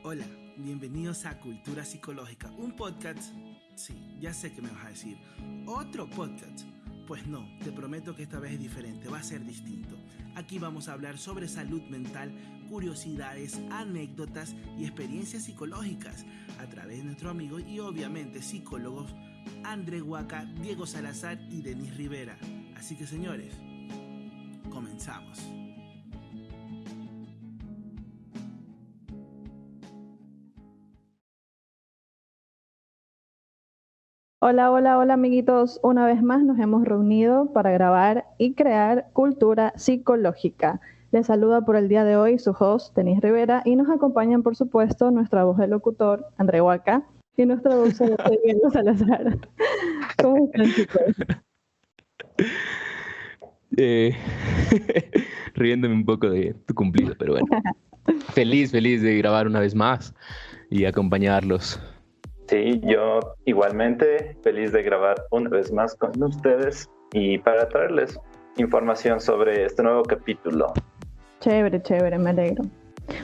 Hola, bienvenidos a Cultura Psicológica, un podcast. Sí, ya sé que me vas a decir, ¿otro podcast? Pues no, te prometo que esta vez es diferente, va a ser distinto. Aquí vamos a hablar sobre salud mental, curiosidades, anécdotas y experiencias psicológicas a través de nuestros amigos y obviamente psicólogos André Huaca, Diego Salazar y Denis Rivera. Así que señores, comenzamos. Hola, hola, hola amiguitos. Una vez más nos hemos reunido para grabar y crear cultura psicológica. Les saluda por el día de hoy su host, Denis Rivera, y nos acompañan, por supuesto, nuestra voz de locutor, André Huaca, y nuestra voz de Diego Salazar. ¿Cómo están, chicos? Riéndome un poco de tu cumplido, pero bueno. Feliz de grabar una vez más y acompañarlos. Sí, yo igualmente feliz de grabar una vez más con ustedes y para traerles información sobre este nuevo capítulo. Chévere, me alegro.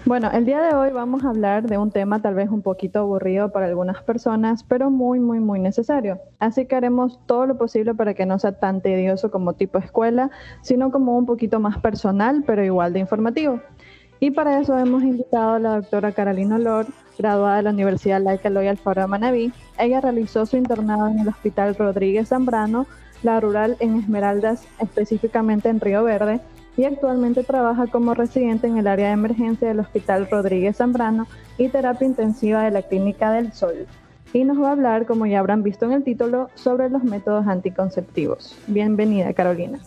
Bueno, el día de hoy vamos a hablar de un tema tal vez un poquito aburrido para algunas personas, pero muy necesario. Así que haremos todo lo posible para que no sea tan tedioso como tipo escuela, sino como un poquito más personal, pero igual de informativo. Y para eso hemos invitado a la doctora Carolina Olor, graduada de la Universidad Laica Loyola Alfaro de Manabí. Ella realizó su internado en el Hospital Rodríguez Zambrano, la rural en Esmeraldas, específicamente en Río Verde, y actualmente trabaja como residente en el área de emergencia del Hospital Rodríguez Zambrano y terapia intensiva de la Clínica del Sol. Y nos va a hablar, como ya habrán visto en el título, sobre los métodos anticonceptivos. Bienvenida, Carolina.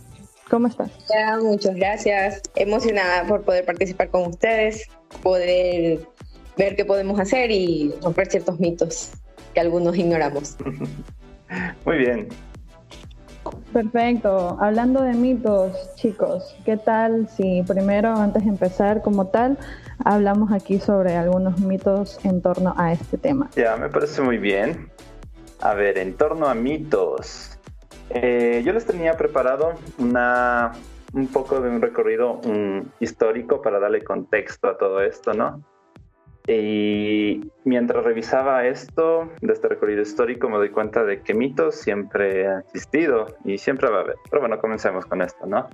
¿Cómo estás? Ya, muchas gracias. Emocionada por poder participar con ustedes, poder ver qué podemos hacer y romper ciertos mitos que algunos ignoramos. Muy bien. Perfecto. Hablando de mitos, chicos, ¿qué tal si primero, antes de empezar como tal, hablamos aquí sobre algunos mitos en torno a este tema? Ya, me parece muy bien. A ver, en torno a mitos. Yo les tenía preparado un poco de un recorrido histórico para darle contexto a todo esto, ¿no? Y mientras revisaba esto, de este recorrido histórico, me doy cuenta de que mitos siempre han existido y siempre va a haber. Pero bueno, comencemos con esto, ¿no?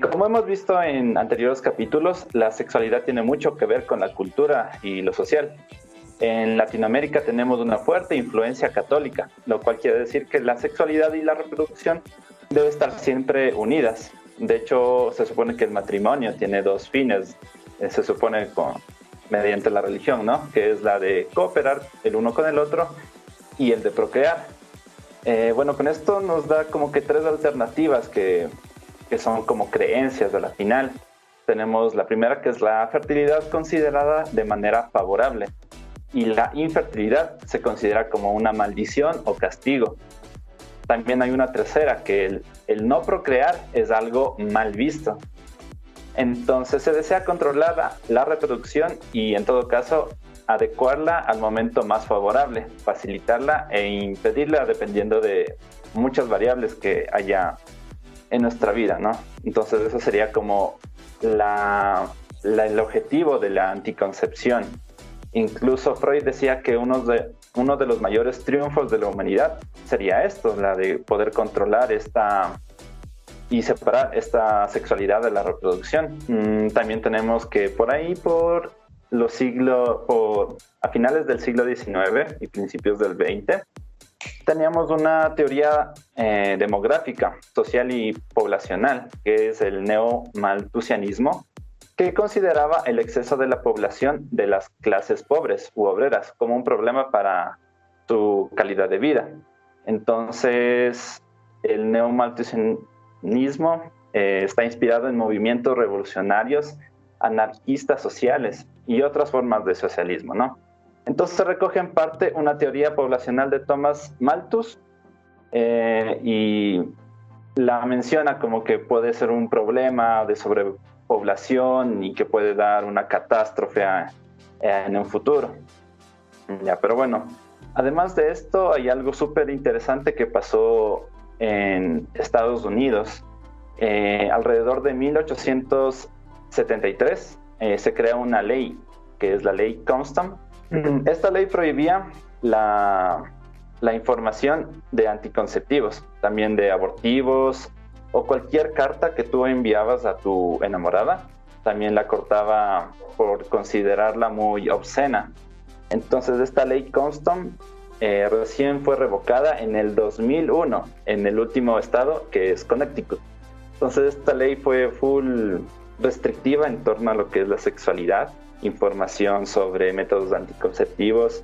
Como hemos visto en anteriores capítulos, la sexualidad tiene mucho que ver con la cultura y lo social. En Latinoamérica tenemos una fuerte influencia católica, lo cual quiere decir que la sexualidad y la reproducción deben estar siempre unidas. De hecho, se supone que el matrimonio tiene dos fines, se supone mediante la religión, ¿no? Que es la de cooperar el uno con el otro y el de procrear. Bueno, con esto nos da como que tres alternativas que son como creencias a la final. Tenemos la primera, que es la fertilidad considerada de manera favorable, y la infertilidad se considera como una maldición o castigo. También hay una tercera, que el no procrear es algo mal visto. Entonces se desea controlar la reproducción y en todo caso adecuarla al momento más favorable, facilitarla e impedirla dependiendo de muchas variables que haya en nuestra vida, ¿no? Entonces eso sería como el objetivo de la anticoncepción. Incluso Freud decía que uno de los mayores triunfos de la humanidad sería esto, la de poder controlar y separar esta sexualidad de la reproducción. También tenemos que por ahí, a finales del siglo XIX y principios del XX, teníamos una teoría demográfica, social y poblacional, que es el neomalthusianismo, que consideraba el exceso de la población de las clases pobres u obreras como un problema para su calidad de vida. Entonces, el neomalthusianismo está inspirado en movimientos revolucionarios, anarquistas sociales y otras formas de socialismo, ¿no? Entonces se recoge en parte una teoría poblacional de Thomas Malthus y la menciona como que puede ser un problema de sobrepoblación y que puede dar una catástrofe en un futuro. Ya, pero bueno, además de esto hay algo súper interesante que pasó en Estados Unidos. Alrededor de 1873 se crea una ley que es la ley Constant. Esta ley prohibía la información de anticonceptivos, también de abortivos o cualquier carta que tú enviabas a tu enamorada, también la cortaba por considerarla muy obscena. Entonces esta ley Constant recién fue revocada en el 2001 en el último estado, que es Connecticut. Entonces esta ley fue full restrictiva en torno a lo que es la sexualidad, información sobre métodos anticonceptivos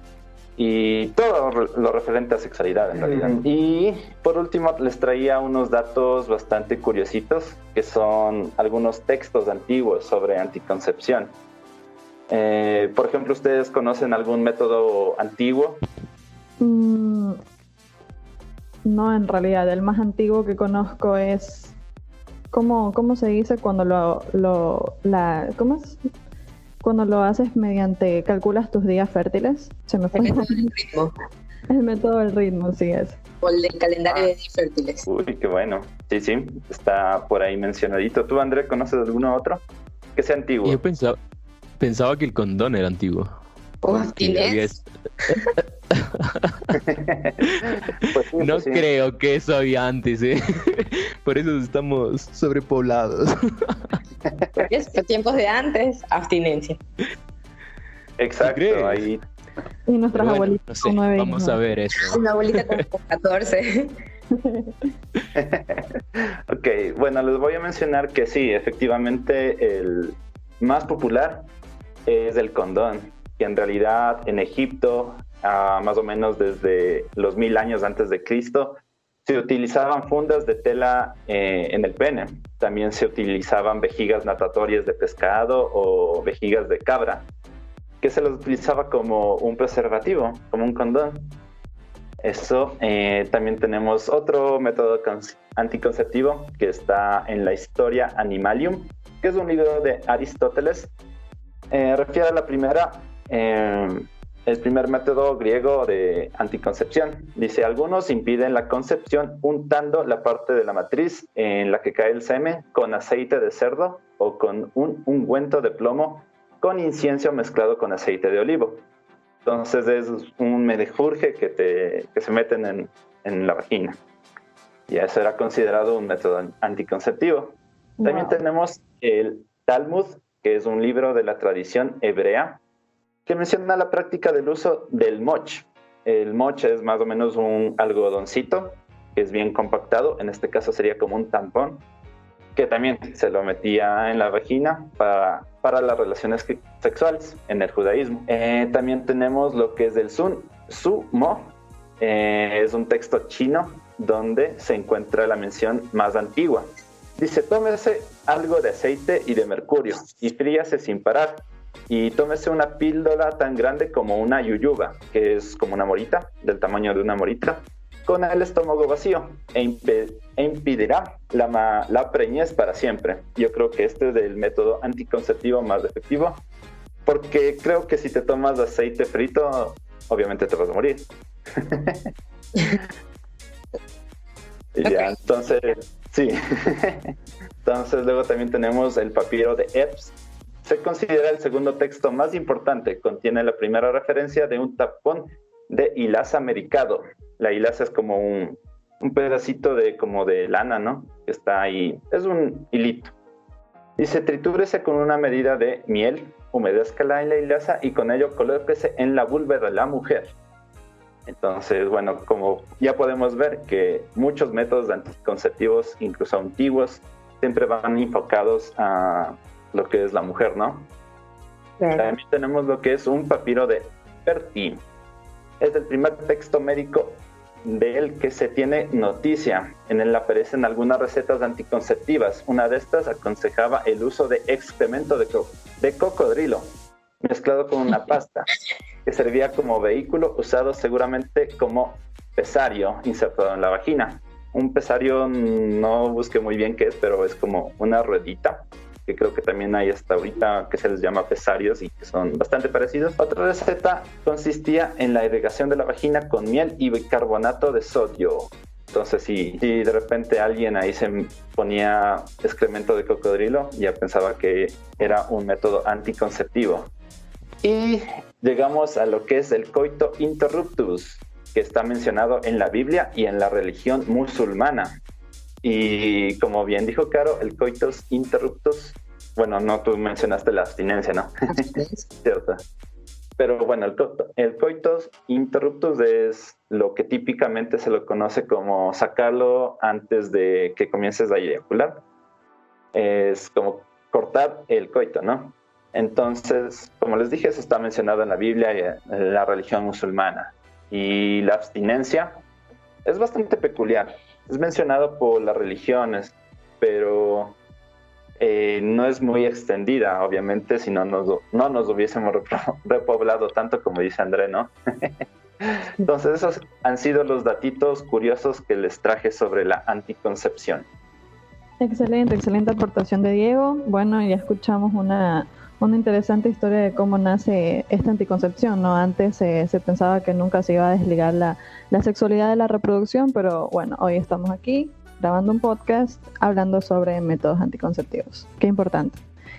y todo lo referente a sexualidad en realidad. Y por último les traía unos datos bastante curiositos, que son algunos textos antiguos sobre anticoncepción. Por ejemplo, ¿ustedes conocen algún método antiguo? No, en realidad, el más antiguo que conozco es... ¿Cómo se dice cuando ¿cómo es? Cuando lo haces mediante... calculas tus días fértiles? Se me fue. El método del ritmo. El método del ritmo, sí es. O el del calendario de días fértiles. Uy, qué bueno. Sí, está por ahí mencionadito. ¿Tú, André, conoces alguno otro que sea antiguo? Yo pensaba que el condón era antiguo. ¿Tienes? Pues sí, No sí. creo que eso había antes, ¿eh? Por eso estamos sobrepoblados. Porque es tiempos de antes, abstinencia. Exacto, ¿Crees? ahí. Y nuestras Pero bueno, abuelitas no sé, con 9 vamos hijos. a ver eso. Una abuelita con 14. Ok, bueno, les voy a mencionar que sí, efectivamente el más popular es el condón, que en realidad en Egipto, más o menos desde los 1000 años antes de Cristo, se utilizaban fundas de tela en el pene. También se utilizaban vejigas natatorias de pescado o vejigas de cabra, que se los utilizaba como un preservativo, como un condón. Eso, también tenemos otro método anticonceptivo que está en la Historia Animalium, que es un libro de Aristóteles. Refiere a la primera, el primer método griego de anticoncepción. Dice, algunos impiden la concepción untando la parte de la matriz en la que cae el semen con aceite de cerdo o con un ungüento de plomo con incienso mezclado con aceite de olivo. Entonces es un menjurje que se meten en la vagina. Y eso era considerado un método anticonceptivo. También tenemos el Talmud, que es un libro de la tradición hebrea, que menciona la práctica del uso del moch. El moch es más o menos un algodoncito, que es bien compactado, en este caso sería como un tampón, que también se lo metía en la vagina para las relaciones sexuales en el judaísmo. También tenemos lo que es el Sumo, es un texto chino donde se encuentra la mención más antigua. Dice, tómese algo de aceite y de mercurio y fríase sin parar. Y tómese una píldora tan grande como una yuyuba, que es como una morita, del tamaño de una morita, con el estómago vacío e impedirá la preñez para siempre. Yo creo que este es el método anticonceptivo más efectivo, porque creo que si te tomas aceite frito, obviamente te vas a morir. Ya, entonces, sí. Entonces luego también tenemos el papiro de Epes. Se considera el segundo texto más importante. Contiene la primera referencia de un tapón de hilaza americano. La hilaza es como un pedacito como de lana, ¿no? Que está ahí. Es un hilito. Dice, tritúrese con una medida de miel, humedézcala en la hilaza y con ello colóquese en la vulva de la mujer. Entonces, bueno, como ya podemos ver que muchos métodos anticonceptivos, incluso antiguos, siempre van enfocados a lo que es la mujer, ¿no? Claro. También tenemos lo que es un papiro de Perti. Es el primer texto médico del que se tiene noticia. En él aparecen algunas recetas anticonceptivas. Una de estas aconsejaba el uso de excremento de cocodrilo mezclado con una pasta que servía como vehículo usado seguramente como pesario insertado en la vagina. Un pesario no busqué muy bien qué es, pero es como una ruedita que creo que también hay hasta ahorita que se les llama pesarios y que son bastante parecidos. Otra receta consistía en la irrigación de la vagina con miel y bicarbonato de sodio. Entonces si de repente alguien ahí se ponía excremento de cocodrilo, ya pensaba que era un método anticonceptivo. Y llegamos a lo que es el coito interruptus, que está mencionado en la Biblia y en la religión musulmana. Y como bien dijo Caro, el coitus interruptus, bueno, no, tú mencionaste la abstinencia, ¿no? Cierto. Pero bueno, el coitus interruptus es lo que típicamente se lo conoce como sacarlo antes de que comiences a eyacular. Es como cortar el coito, ¿no? Entonces, como les dije, eso está mencionado en la Biblia y en la religión musulmana. Y la abstinencia es bastante peculiar. Es mencionado por las religiones, pero no es muy extendida, obviamente, si no nos hubiésemos repoblado tanto como dice André, ¿no? Entonces, esos han sido los datitos curiosos que les traje sobre la anticoncepción. Excelente aportación de Diego. Bueno, ya escuchamos una interesante historia de cómo nace esta anticoncepción, ¿no? Antes se pensaba que nunca se iba a desligar la sexualidad de la reproducción, pero bueno, hoy estamos aquí grabando un podcast hablando sobre métodos anticonceptivos. Qué importante.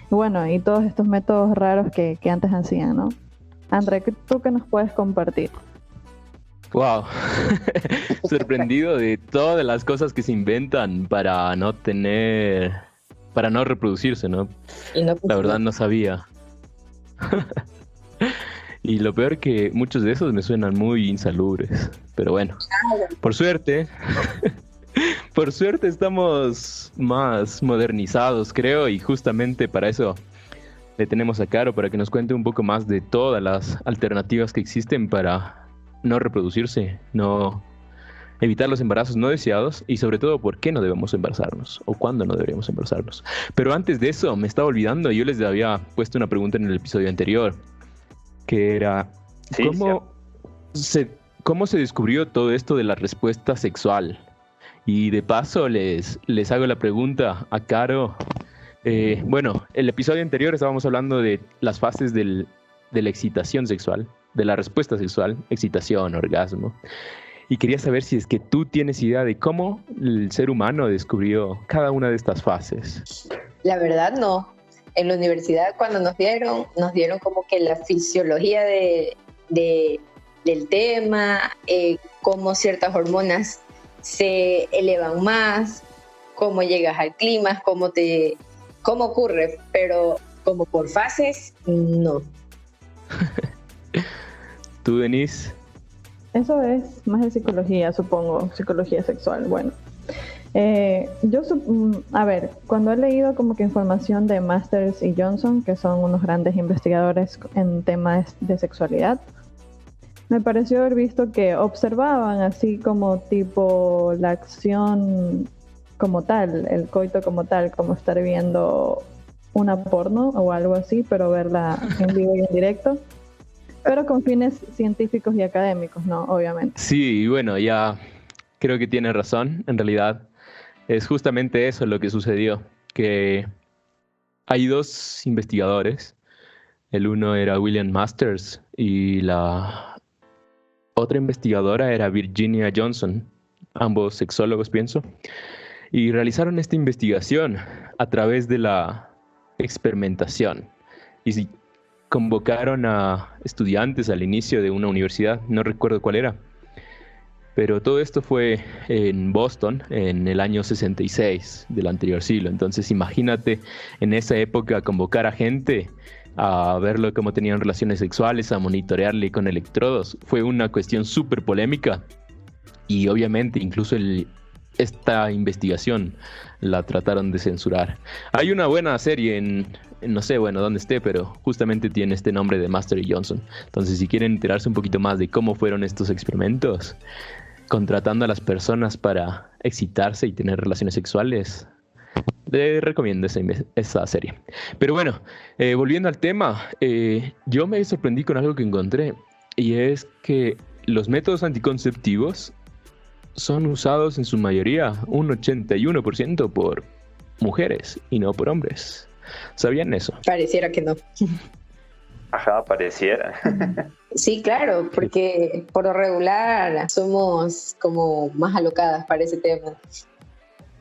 Y bueno, y todos estos métodos raros que antes hacían, ¿no? André, ¿tú qué nos puedes compartir? Wow, sorprendido de todas las cosas que se inventan para no reproducirse, ¿no? La verdad no sabía. Y lo peor que muchos de esos me suenan muy insalubres. Pero bueno, por suerte estamos más modernizados, creo, y justamente para eso le tenemos a Caro, para que nos cuente un poco más de todas las alternativas que existen para no reproducirse, no evitar los embarazos no deseados y sobre todo por qué no debemos embarazarnos o cuándo no deberíamos embarazarnos. Pero antes de eso, me estaba olvidando, yo les había puesto una pregunta en el episodio anterior, que era ¿cómo se descubrió todo esto de la respuesta sexual? Y de paso les hago la pregunta a Caro. Bueno, el episodio anterior estábamos hablando de las fases de la excitación sexual, de la respuesta sexual, excitación, orgasmo. Y quería saber si es que tú tienes idea de cómo el ser humano descubrió cada una de estas fases. La verdad no. En la universidad cuando nos dieron como que la fisiología del tema, cómo ciertas hormonas se elevan más, cómo llegas al clima, cómo ocurre, pero como por fases, no. ¿Tú, Denise? Eso es más de psicología, supongo, psicología sexual. Bueno, a ver, cuando he leído como que información de Masters y Johnson, que son unos grandes investigadores en temas de sexualidad, me pareció haber visto que observaban así como tipo la acción como tal, el coito como tal, como estar viendo una porno o algo así, pero verla en vivo y en directo. Pero con fines científicos y académicos, ¿no? Obviamente. Sí, y bueno, ya creo que tiene razón. En realidad es justamente eso lo que sucedió, que hay dos investigadores. El uno era William Masters y la otra investigadora era Virginia Johnson, ambos sexólogos, pienso. Y realizaron esta investigación a través de la experimentación. Y convocaron a estudiantes al inicio de una universidad, no recuerdo cuál era, pero todo esto fue en Boston en el año 66 del anterior siglo. Entonces imagínate en esa época convocar a gente a verlo cómo tenían relaciones sexuales, a monitorearle con electrodos. Fue una cuestión súper polémica y obviamente incluso esta investigación la trataron de censurar. Hay una buena serie no sé, bueno, dónde esté, pero justamente tiene este nombre de Master y Johnson. Entonces, si quieren enterarse un poquito más de cómo fueron estos experimentos, contratando a las personas para excitarse y tener relaciones sexuales, les recomiendo esa serie. Pero bueno, volviendo al tema, yo me sorprendí con algo que encontré, y es que los métodos anticonceptivos son usados en su mayoría, un 81%, por mujeres y no por hombres. ¿Sabían eso? Pareciera que no. Ajá, pareciera. Sí, claro, porque por lo regular somos como más alocadas para ese tema.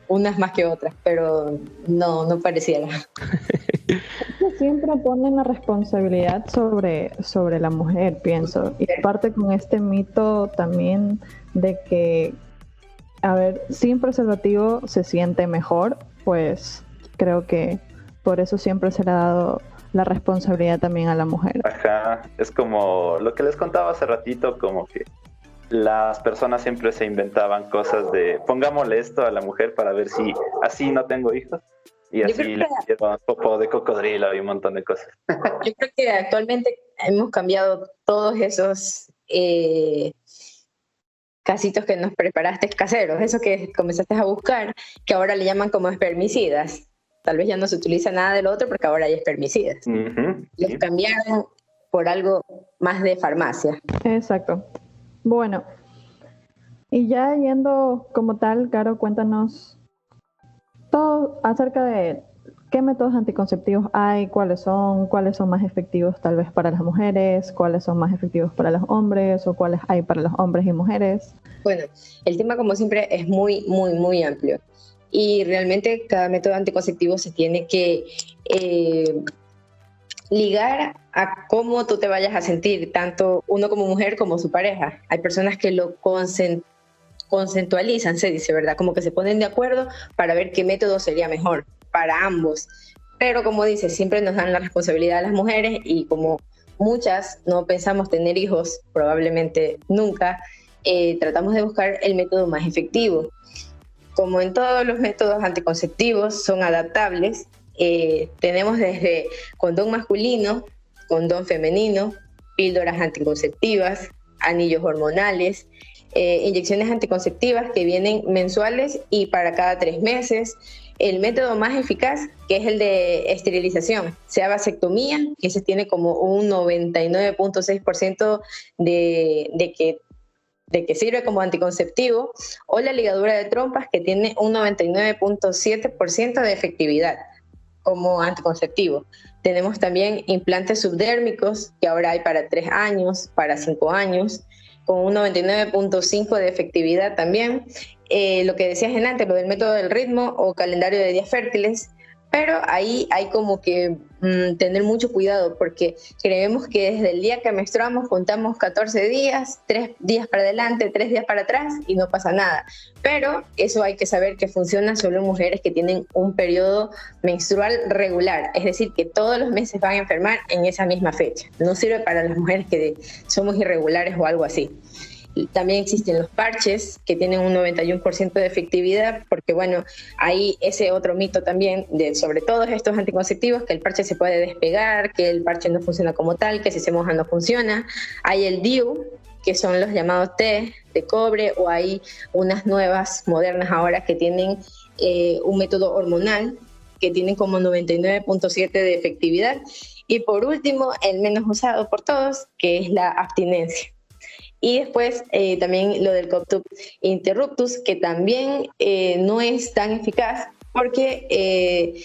Unas más que otras, pero no pareciera. siempre ponen la responsabilidad sobre la mujer, pienso. Y aparte con este mito también de que, a ver, sin preservativo se siente mejor, pues creo que por eso siempre se le ha dado la responsabilidad también a la mujer. Ajá, es como lo que les contaba hace ratito, como que las personas siempre se inventaban cosas de pongámosle esto a la mujer para ver si así no tengo hijos. Y así le dieron popó de cocodrilo y un montón de cosas. Yo creo que actualmente hemos cambiado todos esos casitos que nos preparaste caseros, eso que comenzaste a buscar, que ahora le llaman como espermicidas. Tal vez ya no se utiliza nada del otro porque ahora hay espermicidas. Los cambiaron por algo más de farmacia. Exacto. Bueno, y ya yendo como tal, Caro, cuéntanos todo acerca de qué métodos anticonceptivos hay, cuáles son más efectivos tal vez para las mujeres, cuáles son más efectivos para los hombres o cuáles hay para los hombres y mujeres. Bueno, el tema como siempre es muy, muy, muy amplio y realmente cada método anticonceptivo se tiene que ligar a cómo tú te vayas a sentir, tanto uno como mujer como su pareja. Hay personas que lo consensualizan, se dice, ¿verdad? Como que se ponen de acuerdo para ver qué método sería mejor para ambos. Pero como dice, siempre nos dan la responsabilidad a las mujeres y como muchas no pensamos tener hijos, probablemente nunca, tratamos de buscar el método más efectivo. Como en todos los métodos anticonceptivos son adaptables, tenemos desde condón masculino, condón femenino, píldoras anticonceptivas, anillos hormonales, inyecciones anticonceptivas que vienen mensuales y para cada 3 meses. El método más eficaz, que es el de esterilización, sea vasectomía, que se tiene como un 99.6% de que sirve como anticonceptivo, o la ligadura de trompas, que tiene un 99.7% de efectividad como anticonceptivo. Tenemos también implantes subdérmicos, que ahora hay para 3 años, para 5 años, con un 99.5% de efectividad también. Lo que decías antes, lo del método del ritmo o calendario de días fértiles, pero ahí hay como que tener mucho cuidado porque creemos que desde el día que menstruamos contamos 14 días, 3 días para adelante, 3 días para atrás y no pasa nada. Pero eso hay que saber que funciona solo en mujeres que tienen un periodo menstrual regular, es decir, que todos los meses van a enfermar en esa misma fecha. No sirve para las mujeres que somos irregulares o algo así. También existen los parches que tienen un 91% de efectividad, porque bueno, hay ese otro mito también sobre todos estos anticonceptivos, que el parche se puede despegar, que el parche no funciona como tal, que si se moja no funciona. Hay el DIU, que son los llamados T de cobre, o hay unas nuevas modernas ahora que tienen un método hormonal, que tienen como 99.7% de efectividad. Y por último, el menos usado por todos, que es la abstinencia. Y después también lo del Coptub interruptus, que también no es tan eficaz porque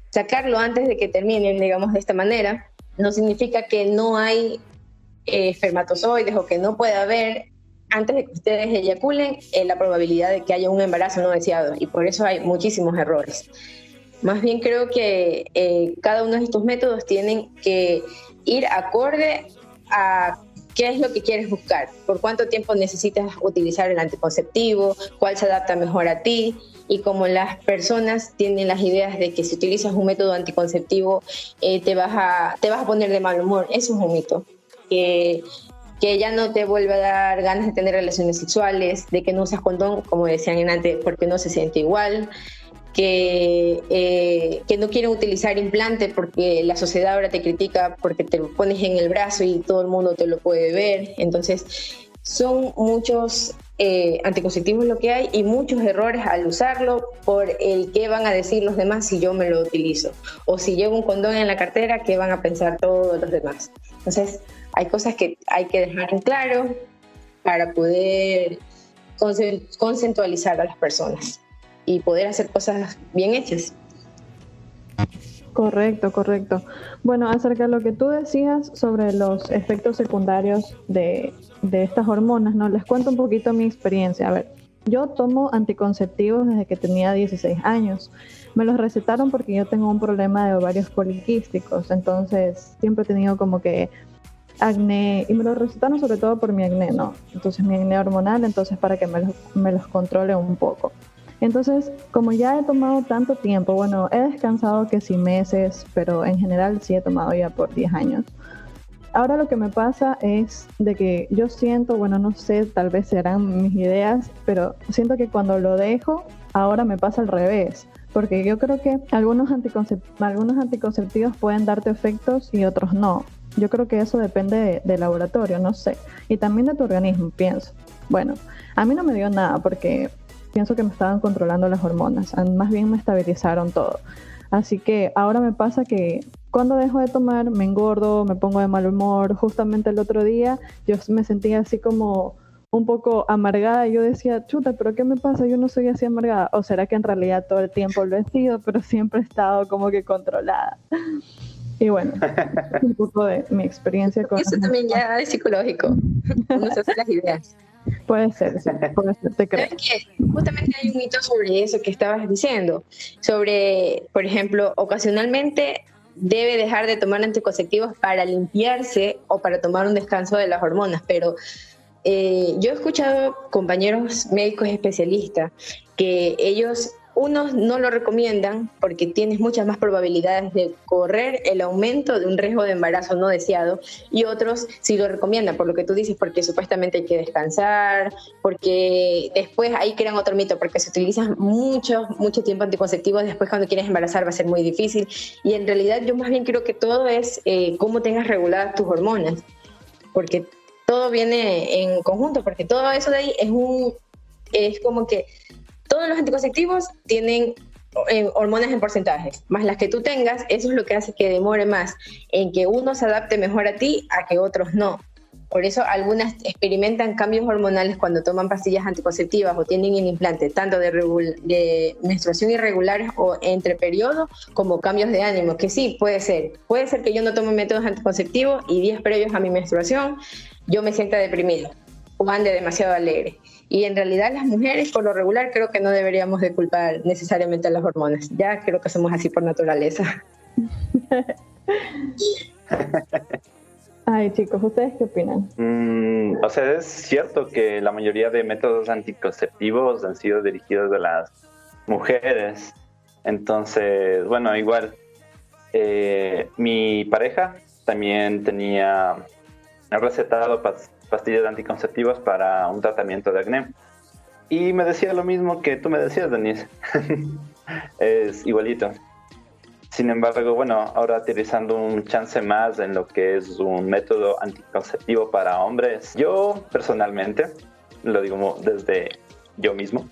sacarlo antes de que terminen, digamos de esta manera, no significa que no hay espermatozoides o que no pueda haber, antes de que ustedes eyaculen, la probabilidad de que haya un embarazo no deseado, y por eso hay muchísimos errores. Más bien creo que cada uno de estos métodos tienen que ir acorde a qué es lo que quieres buscar, por cuánto tiempo necesitas utilizar el anticonceptivo, cuál se adapta mejor a ti. Y como las personas tienen las ideas de que si utilizas un método anticonceptivo te vas a poner de mal humor, eso es un mito. Que ya no te vuelve a dar ganas de tener relaciones sexuales, de que no usas condón, como decían antes, porque no se siente igual, que no quieren utilizar implante porque la sociedad ahora te critica porque te lo pones en el brazo y todo el mundo te lo puede ver. Entonces son muchos anticonceptivos lo que hay y muchos errores al usarlo por el qué van a decir los demás si yo me lo utilizo, o si llevo un condón en la cartera, qué van a pensar todos los demás. Entonces hay cosas que hay que dejar en claro para poder consensualizar a las personas y poder hacer cosas bien hechas. Correcto. Bueno, acerca de lo que tú decías sobre los efectos secundarios de estas hormonas, ¿no? Les cuento un poquito mi experiencia. A ver, yo tomo anticonceptivos desde que tenía 16 años. Me los recetaron porque yo tengo un problema de ovarios poliquísticos, entonces siempre he tenido como que acné, y me los recetaron sobre todo por mi acné, ¿no? Entonces mi acné hormonal, entonces para que me los controle un poco. Entonces, como ya he tomado tanto tiempo, bueno, he descansado que sí meses, pero en general sí he tomado ya por 10 años. Ahora lo que me pasa es de que yo siento, bueno, no sé, tal vez serán mis ideas, pero siento que cuando lo dejo, ahora me pasa al revés. Porque yo creo que algunos anticonceptivos pueden darte efectos y otros no. Yo creo que eso depende del laboratorio, no sé. Y también de tu organismo, pienso. Bueno, a mí no me dio nada porque pienso que me estaban controlando las hormonas. Más bien me estabilizaron todo. Así que ahora me pasa que cuando dejo de tomar me engordo, me pongo de mal humor. Justamente el otro día yo me sentía así como un poco amargada y yo decía, chuta, ¿pero qué me pasa? Yo no soy así amargada. ¿O será que en realidad todo el tiempo lo he sido, pero siempre he estado como que controlada? Y bueno, un poco de mi experiencia con... Eso también ya es psicológico. Uno se hace las ideas. Puede ser, sí, puede ser, te creo. ¿Sabes qué? Justamente hay un mito sobre eso que estabas diciendo. Sobre, por ejemplo, ocasionalmente debe dejar de tomar anticonceptivos para limpiarse o para tomar un descanso de las hormonas, pero yo he escuchado compañeros médicos especialistas que ellos, unos no lo recomiendan porque tienes muchas más probabilidades de correr el aumento de un riesgo de embarazo no deseado, y otros sí lo recomiendan, por lo que tú dices, porque supuestamente hay que descansar, porque después ahí crean otro mito, porque si utilizas mucho tiempo anticonceptivos, después cuando quieres embarazar va a ser muy difícil. Y en realidad yo más bien creo que todo es cómo tengas reguladas tus hormonas, porque todo viene en conjunto, porque todo eso de ahí es como que todos los anticonceptivos tienen hormonas en porcentajes, más las que tú tengas. Eso es lo que hace que demore más en que uno se adapte mejor a ti a que otros no. Por eso algunas experimentan cambios hormonales cuando toman pastillas anticonceptivas o tienen el implante, tanto de menstruación irregulares o entre periodos, como cambios de ánimo, que sí, puede ser. Puede ser que yo no tome métodos anticonceptivos y días previos a mi menstruación yo me sienta deprimida o ande demasiado alegre. Y en realidad las mujeres, por lo regular, creo que no deberíamos de culpar necesariamente a las hormonas. Ya creo que somos así por naturaleza. Ay, chicos, ¿ustedes qué opinan? O sea, es cierto que la mayoría de métodos anticonceptivos han sido dirigidos a las mujeres. Entonces, bueno, igual, mi pareja también tenía recetado pastillas anticonceptivas para un tratamiento de acné. Y me decía lo mismo que tú me decías, Denise. Es igualito. Sin embargo, bueno, ahora utilizando un chance más en lo que es un método anticonceptivo para hombres, yo personalmente, lo digo desde yo mismo,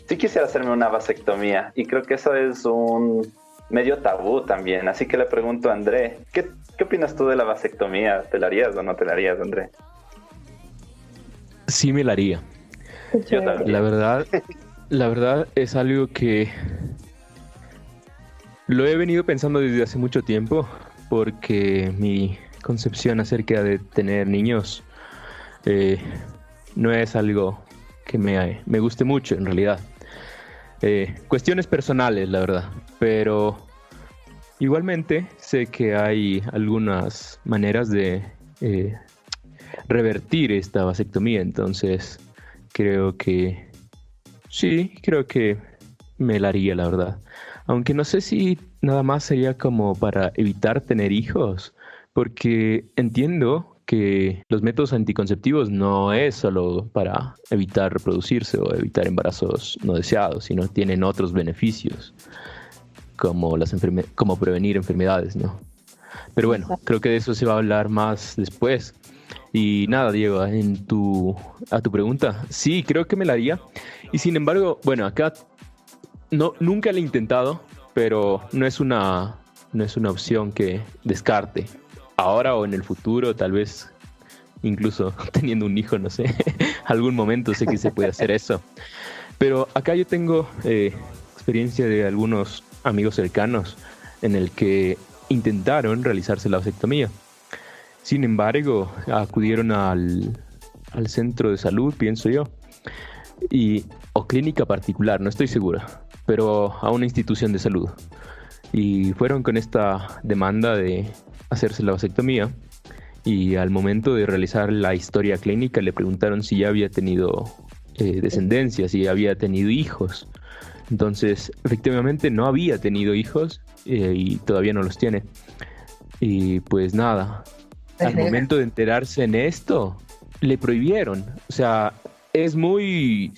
sí quisiera hacerme una vasectomía, y creo que eso es un medio tabú también. Así que le pregunto a André, ¿qué opinas tú de la vasectomía? ¿Te la harías o no te la harías, André? Sí me la haría. Yo también. La verdad es algo que lo he venido pensando desde hace mucho tiempo, porque mi concepción acerca de tener niños no es algo que me guste mucho en realidad. Cuestiones personales, la verdad, pero igualmente sé que hay algunas maneras de revertir esta vasectomía, entonces creo que me la haría, la verdad. Aunque no sé si nada más sería como para evitar tener hijos, porque entiendo que los métodos anticonceptivos no es solo para evitar reproducirse o evitar embarazos no deseados, sino tienen otros beneficios, como como prevenir enfermedades, ¿no? Pero bueno, creo que de eso se va a hablar más después. Y nada, Diego, a tu pregunta, sí, creo que me la haría. Y sin embargo, bueno, acá nunca lo he intentado, pero no es una opción que descarte. Ahora o en el futuro, tal vez incluso teniendo un hijo, no sé, algún momento sé que se puede hacer eso. Pero acá yo tengo experiencia de algunos amigos cercanos en el que intentaron realizarse la vasectomía. Sin embargo, acudieron al centro de salud, pienso yo, o clínica particular, no estoy seguro, pero a una institución de salud. Y fueron con esta demanda de hacerse la vasectomía, y al momento de realizar la historia clínica le preguntaron si ya había tenido descendencia, si había tenido hijos. Entonces, efectivamente no había tenido hijos y todavía no los tiene. Y pues nada, al momento de enterarse en esto, le prohibieron. O sea, es muy...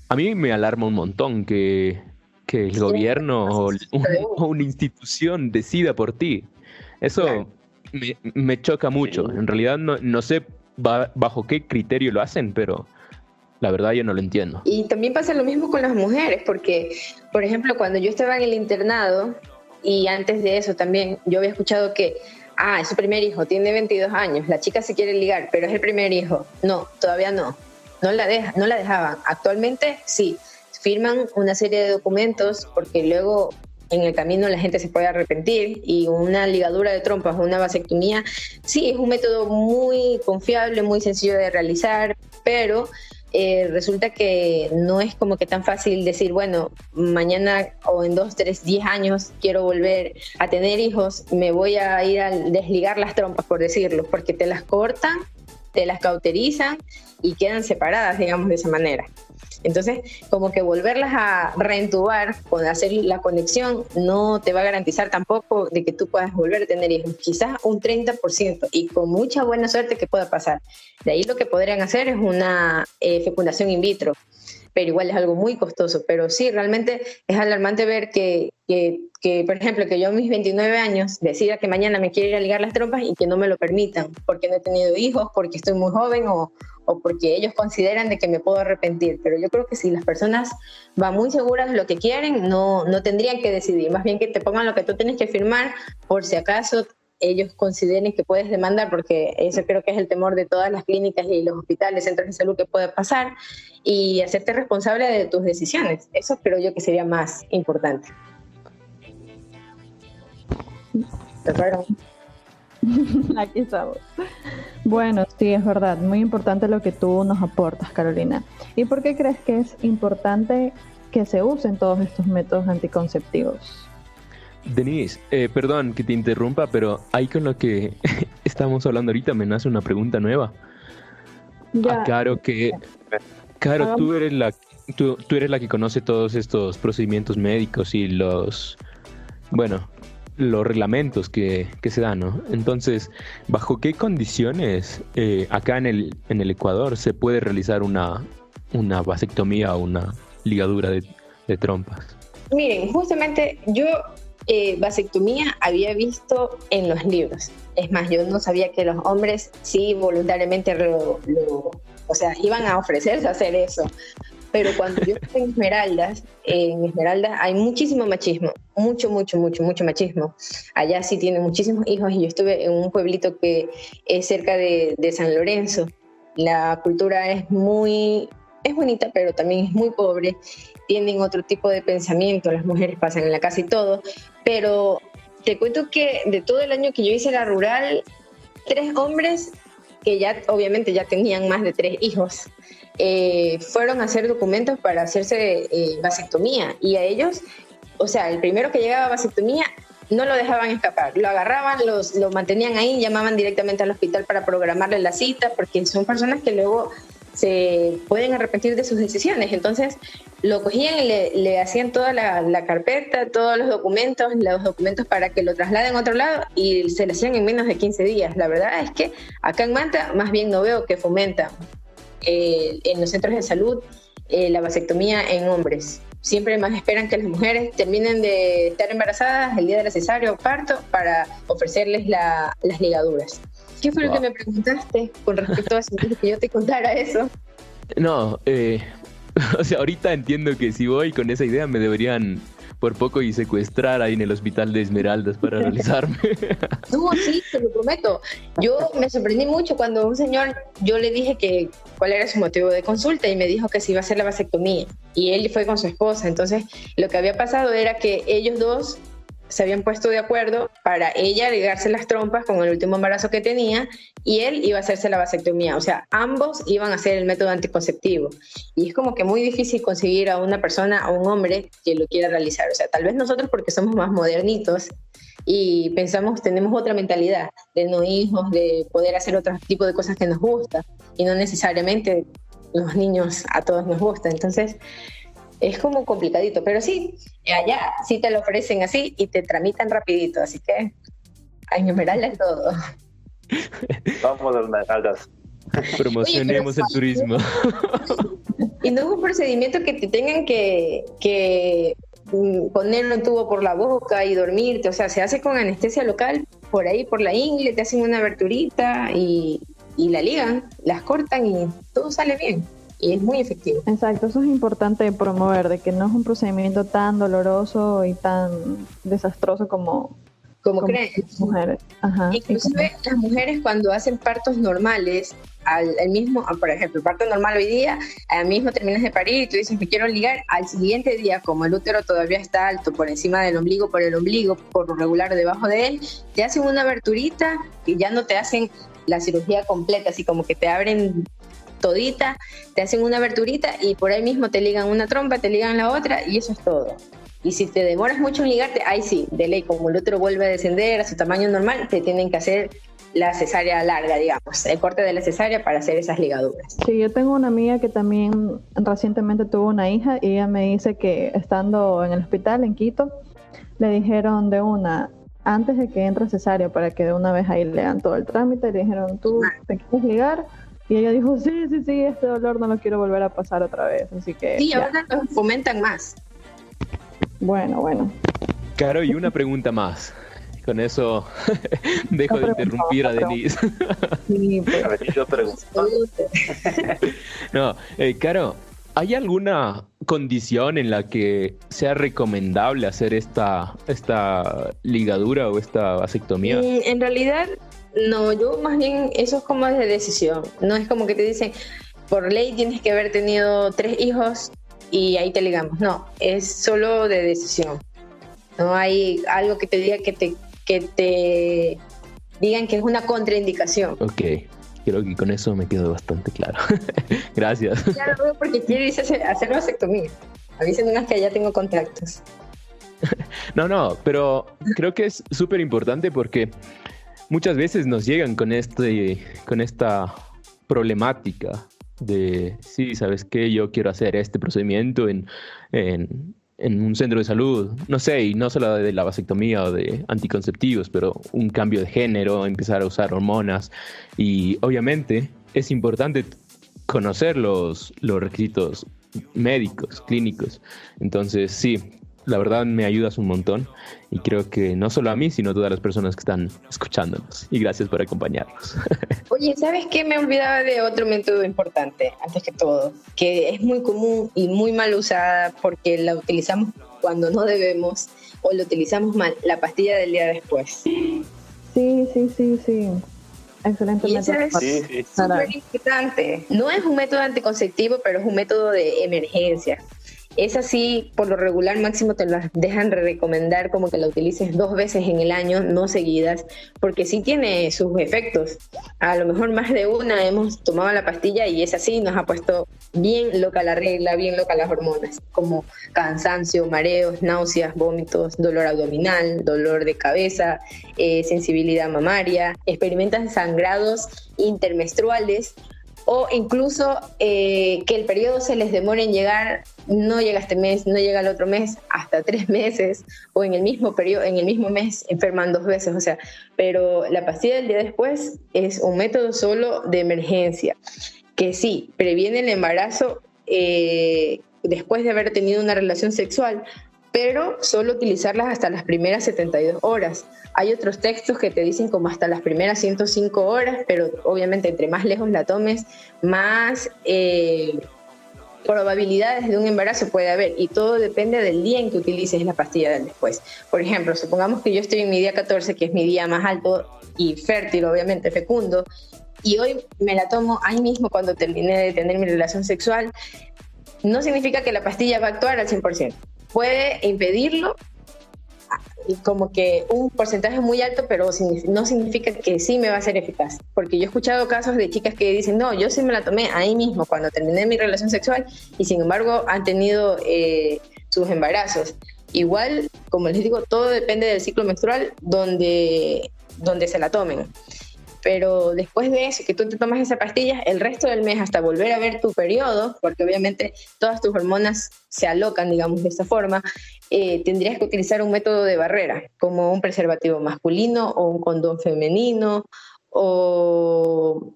A mí me alarma un montón que el gobierno o una institución decida por ti. Eso me choca mucho. En realidad no sé bajo qué criterio lo hacen, pero la verdad yo no lo entiendo. Y también pasa lo mismo con las mujeres, porque, por ejemplo, cuando yo estaba en el internado, y antes de eso también, yo había escuchado que, es su primer hijo, tiene 22 años, la chica se quiere ligar, pero es el primer hijo. No, todavía no la dejaban. Actualmente sí, firman una serie de documentos, porque luego en el camino la gente se puede arrepentir, y una ligadura de trompas o una vasectomía, sí, es un método muy confiable, muy sencillo de realizar, pero resulta que no es como que tan fácil decir, bueno, mañana o en 2, 3, 10 años quiero volver a tener hijos, me voy a ir a desligar las trompas, por decirlo, porque te las cortan, te las cauterizan y quedan separadas, digamos, de esa manera. Entonces, como que volverlas a reentubar, con hacer la conexión, no te va a garantizar tampoco de que tú puedas volver a tener hijos. Quizás un 30%, y con mucha buena suerte que pueda pasar. De ahí lo que podrían hacer es una fecundación in vitro, pero igual es algo muy costoso. Pero sí, realmente es alarmante ver que por ejemplo, que yo a mis 29 años decida que mañana me quiero ir a ligar las trompas y que no me lo permitan, porque no he tenido hijos, porque estoy muy joven o porque ellos consideran de que me puedo arrepentir. Pero yo creo que si las personas van muy seguras de lo que quieren, no tendrían que decidir, más bien que te pongan lo que tú tienes que firmar, por si acaso ellos consideren que puedes demandar, porque eso creo que es el temor de todas las clínicas y los hospitales, centros de salud, que puede pasar, y hacerte responsable de tus decisiones. Eso creo yo que sería más importante. Perdón. Aquí estamos. Bueno, sí, es verdad, muy importante lo que tú nos aportas, Carolina. ¿Y por qué crees que es importante que se usen todos estos métodos anticonceptivos? Denise, perdón que te interrumpa, pero ahí con lo que estamos hablando ahorita me nace una pregunta nueva. Ya. Caro, tú eres la que conoce todos estos procedimientos médicos y los reglamentos que se dan, ¿no? Entonces, ¿bajo qué condiciones acá en el Ecuador se puede realizar una vasectomía o una ligadura de trompas? Miren, justamente yo vasectomía había visto en los libros. Es más, yo no sabía que los hombres sí voluntariamente iban a ofrecerse a hacer eso. Pero cuando yo estuve en Esmeraldas hay muchísimo machismo, mucho machismo. Allá sí tienen muchísimos hijos, y yo estuve en un pueblito que es cerca de San Lorenzo. La cultura es bonita, pero también es muy pobre. Tienen otro tipo de pensamiento, las mujeres pasan en la casa y todo. Pero te cuento que de todo el año que yo hice la rural, 3 hombres que ya obviamente ya tenían más de 3 hijos, fueron a hacer documentos para hacerse vasectomía, y a ellos, o sea, el primero que llegaba a vasectomía no lo dejaban escapar, lo agarraban, lo mantenían ahí, llamaban directamente al hospital para programarle la cita, porque son personas que luego se pueden arrepentir de sus decisiones. Entonces lo cogían y le hacían toda la carpeta, todos los documentos para que lo trasladen a otro lado, y se lo hacían en menos de 15 días. La verdad es que acá en Manta más bien no veo que fomenta en los centros de salud la vasectomía en hombres. Siempre más esperan que las mujeres terminen de estar embarazadas el día de la cesárea o parto para ofrecerles las ligaduras. ¿Qué fue lo que me preguntaste con respecto a eso? Que yo te contara eso. No, o sea, ahorita entiendo que si voy con esa idea me deberían por poco y secuestrar ahí en el hospital de Esmeraldas para realizarme. No, sí, te lo prometo. Yo me sorprendí mucho cuando un señor, yo le dije que cuál era su motivo de consulta, y me dijo que se iba a hacer la vasectomía, y él fue con su esposa. Entonces lo que había pasado era que ellos dos se habían puesto de acuerdo para ella ligarse las trompas con el último embarazo que tenía y él iba a hacerse la vasectomía. O sea, ambos iban a hacer el método anticonceptivo. Y es como que muy difícil conseguir a una persona, a un hombre que lo quiera realizar. O sea, tal vez nosotros porque somos más modernitos y pensamos, tenemos otra mentalidad de no hijos, de poder hacer otro tipo de cosas que nos gusta y no necesariamente los niños a todos nos gustan. Entonces, es como complicadito, pero sí, allá sí te lo ofrecen así y te tramitan rapidito, así que a Esmeralda todo. Vamos a Esmeraldas. Promocionemos el turismo. Y no es un procedimiento que te tengan que ponerlo en tubo por la boca y dormirte, o sea, se hace con anestesia local, por ahí, por la ingle, te hacen una aberturita y la ligan, las cortan y todo sale bien. Y es muy efectivo. Exacto, eso es importante promover, de que no es un procedimiento tan doloroso y tan desastroso como creen las mujeres. Ajá. Inclusive las mujeres cuando hacen partos normales, al mismo, por ejemplo, el parto normal hoy día, al mismo terminas de parir y tú dices, me quiero ligar, al siguiente día, como el útero todavía está alto por encima del ombligo, por lo regular debajo de él, te hacen una aberturita y ya no te hacen la cirugía completa, así como que te abren todita, te hacen una aberturita y por ahí mismo te ligan una trompa, te ligan la otra y eso es todo. Y si te demoras mucho en ligarte, ahí sí, de ley, como el útero vuelve a descender a su tamaño normal, te tienen que hacer la cesárea larga, digamos, el corte de la cesárea para hacer esas ligaduras. Sí, yo tengo una amiga que también recientemente tuvo una hija y ella me dice que estando en el hospital en Quito, le dijeron antes de que entre cesárea, para que de una vez ahí le hagan todo el trámite, le dijeron, ¿tú te quieres ligar? Y ella dijo, sí, este dolor no lo quiero volver a pasar otra vez, así que... Sí, ahora lo fomentan más. Bueno. Caro, y una pregunta más. Con eso dejo de interrumpir a Denise. Sí, A ver, yo pregunto. No, Caro, ¿hay alguna condición en la que sea recomendable hacer esta ligadura o esta vasectomía? En realidad, no, yo más bien eso es como de decisión. No es como que te dicen, por ley tienes que haber tenido 3 hijos y ahí te ligamos. No, es solo de decisión. No hay algo que te diga que te digan que es una contraindicación. Ok, creo que con eso me quedó bastante claro. Gracias. Claro, porque quiero irse a hacer vasectomía. Avísenme unas que allá tengo contactos. No, pero creo que es súper importante porque muchas veces nos llegan con esta problemática de, sí, ¿sabes qué? Yo quiero hacer este procedimiento en un centro de salud, no sé, y no solo de la vasectomía o de anticonceptivos, pero un cambio de género, empezar a usar hormonas. Y obviamente es importante conocer los requisitos médicos, clínicos. Entonces, sí, la verdad me ayudas un montón y creo que no solo a mí, sino a todas las personas que están escuchándonos. Y gracias por acompañarnos. Oye, ¿sabes qué? Me olvidaba de otro método importante, antes que todo, que es muy común y muy mal usada porque la utilizamos cuando no debemos o la utilizamos mal, la pastilla del día después. Sí. Excelente Y método. ese es súper importante. No es un método anticonceptivo, pero es un método de emergencia. Es así, por lo regular máximo te las dejan recomendar como que la utilices 2 veces en el año, no seguidas, porque sí tiene sus efectos. A lo mejor más de una hemos tomado la pastilla y es así, nos ha puesto bien loca la regla, bien loca las hormonas, como cansancio, mareos, náuseas, vómitos, dolor abdominal, dolor de cabeza, sensibilidad mamaria, experimentan sangrados intermenstruales, o incluso que el periodo se les demore en llegar, no llega este mes, no llega el otro mes, hasta 3 meses, o en el mismo periodo, en el mismo mes enferman 2 veces, o sea, pero la pastilla del día después es un método solo de emergencia, que sí, previene el embarazo después de haber tenido una relación sexual, pero solo utilizarlas hasta las primeras 72 horas. Hay otros textos que te dicen como hasta las primeras 105 horas, pero obviamente entre más lejos la tomes, más probabilidades de un embarazo puede haber, y todo depende del día en que utilices la pastilla del después. Por ejemplo, supongamos que yo estoy en mi día 14, que es mi día más alto y fértil, obviamente fecundo, y hoy me la tomo ahí mismo cuando terminé de tener mi relación sexual, no significa que la pastilla va a actuar al 100%. Puede impedirlo, como que un porcentaje muy alto, pero no significa que sí me va a ser eficaz. Porque yo he escuchado casos de chicas que dicen, no, yo sí me la tomé ahí mismo cuando terminé mi relación sexual y sin embargo han tenido sus embarazos. Igual, como les digo, todo depende del ciclo menstrual donde se la tomen. Pero después de eso, que tú te tomas esa pastilla, el resto del mes hasta volver a ver tu periodo, porque obviamente todas tus hormonas se alocan, digamos, de esta forma, tendrías que utilizar un método de barrera, como un preservativo masculino o un condón femenino o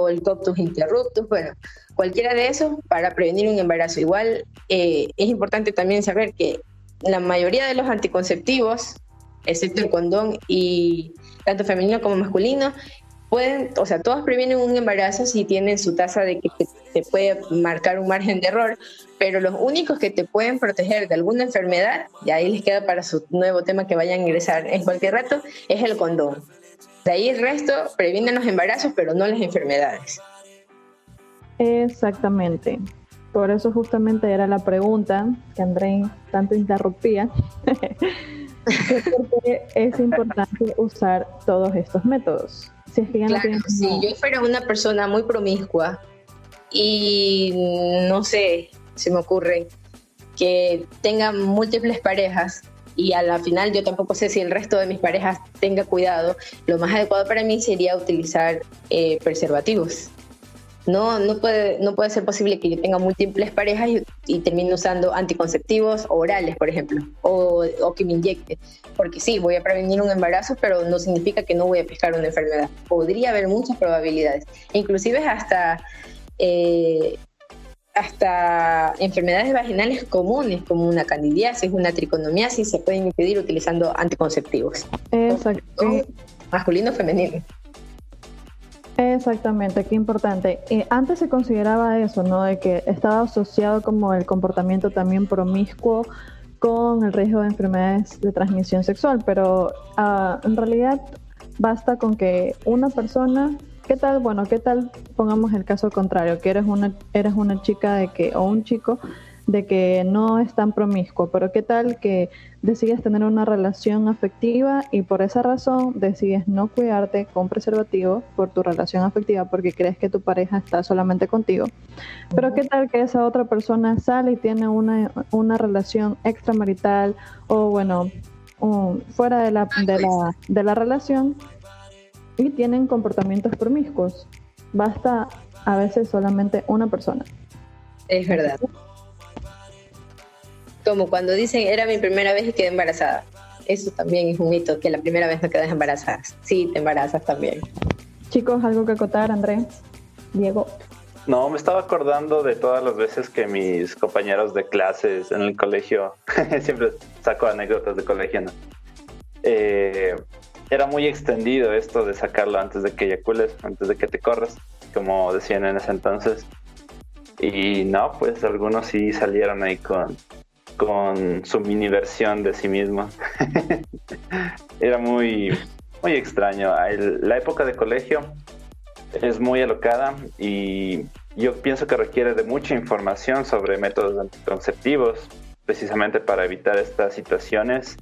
el coptus interruptus, bueno, cualquiera de esos para prevenir un embarazo. Igual es importante también saber que la mayoría de los anticonceptivos, excepto el condón y tanto femenino como masculino, todos previenen un embarazo si tienen su tasa de que te puede marcar un margen de error, pero los únicos que te pueden proteger de alguna enfermedad, y ahí les queda para su nuevo tema que vayan a ingresar en cualquier rato, es el condón. De ahí el resto previenen los embarazos, pero no las enfermedades. Exactamente. Por eso justamente era la pregunta que André tanto interrumpía. Porque es importante usar todos estos métodos. Si es que ya claro, si yo fuera una persona muy promiscua y no sé, se me ocurre que tenga múltiples parejas y a la final yo tampoco sé si el resto de mis parejas tenga cuidado, lo más adecuado para mí sería utilizar preservativos. No puede ser posible que yo tenga múltiples parejas y termine usando anticonceptivos orales, por ejemplo, o que me inyecte. Porque sí, voy a prevenir un embarazo, pero no significa que no voy a pescar una enfermedad. Podría haber muchas probabilidades. Inclusive hasta enfermedades vaginales comunes, como una candidiasis, una triconomiasis, se pueden impedir utilizando anticonceptivos. Exacto. Masculino o femenino. Exactamente, qué importante. Antes se consideraba eso, ¿no? De que estaba asociado como el comportamiento también promiscuo con el riesgo de enfermedades de transmisión sexual, pero en realidad basta con que una persona, ¿qué tal? Bueno, ¿qué tal? Pongamos el caso contrario, que eres una chica o un chico de que no es tan promiscuo, pero ¿qué tal que decides tener una relación afectiva y por esa razón decides no cuidarte con preservativo por tu relación afectiva porque crees que tu pareja está solamente contigo? Pero ¿qué tal que esa otra persona sale y tiene una relación extramarital o bueno, fuera de la relación y tienen comportamientos promiscuos? Basta a veces solamente una persona. Es verdad. Como cuando dicen, era mi primera vez y quedé embarazada. Eso también es un mito, que la primera vez no quedas embarazada. Sí, te embarazas también. Chicos, ¿algo que acotar, Andrés? Diego. No, me estaba acordando de todas las veces que mis compañeros de clases en el colegio, siempre saco anécdotas de colegio, ¿no? Era muy extendido esto de sacarlo antes de que eyacules, antes de que te corras, como decían en ese entonces. Y no, pues algunos sí salieron ahí con su mini versión de sí mismos. Era muy, muy extraño. La época de colegio es muy alocada y yo pienso que requiere de mucha información sobre métodos anticonceptivos, precisamente para evitar estas situaciones.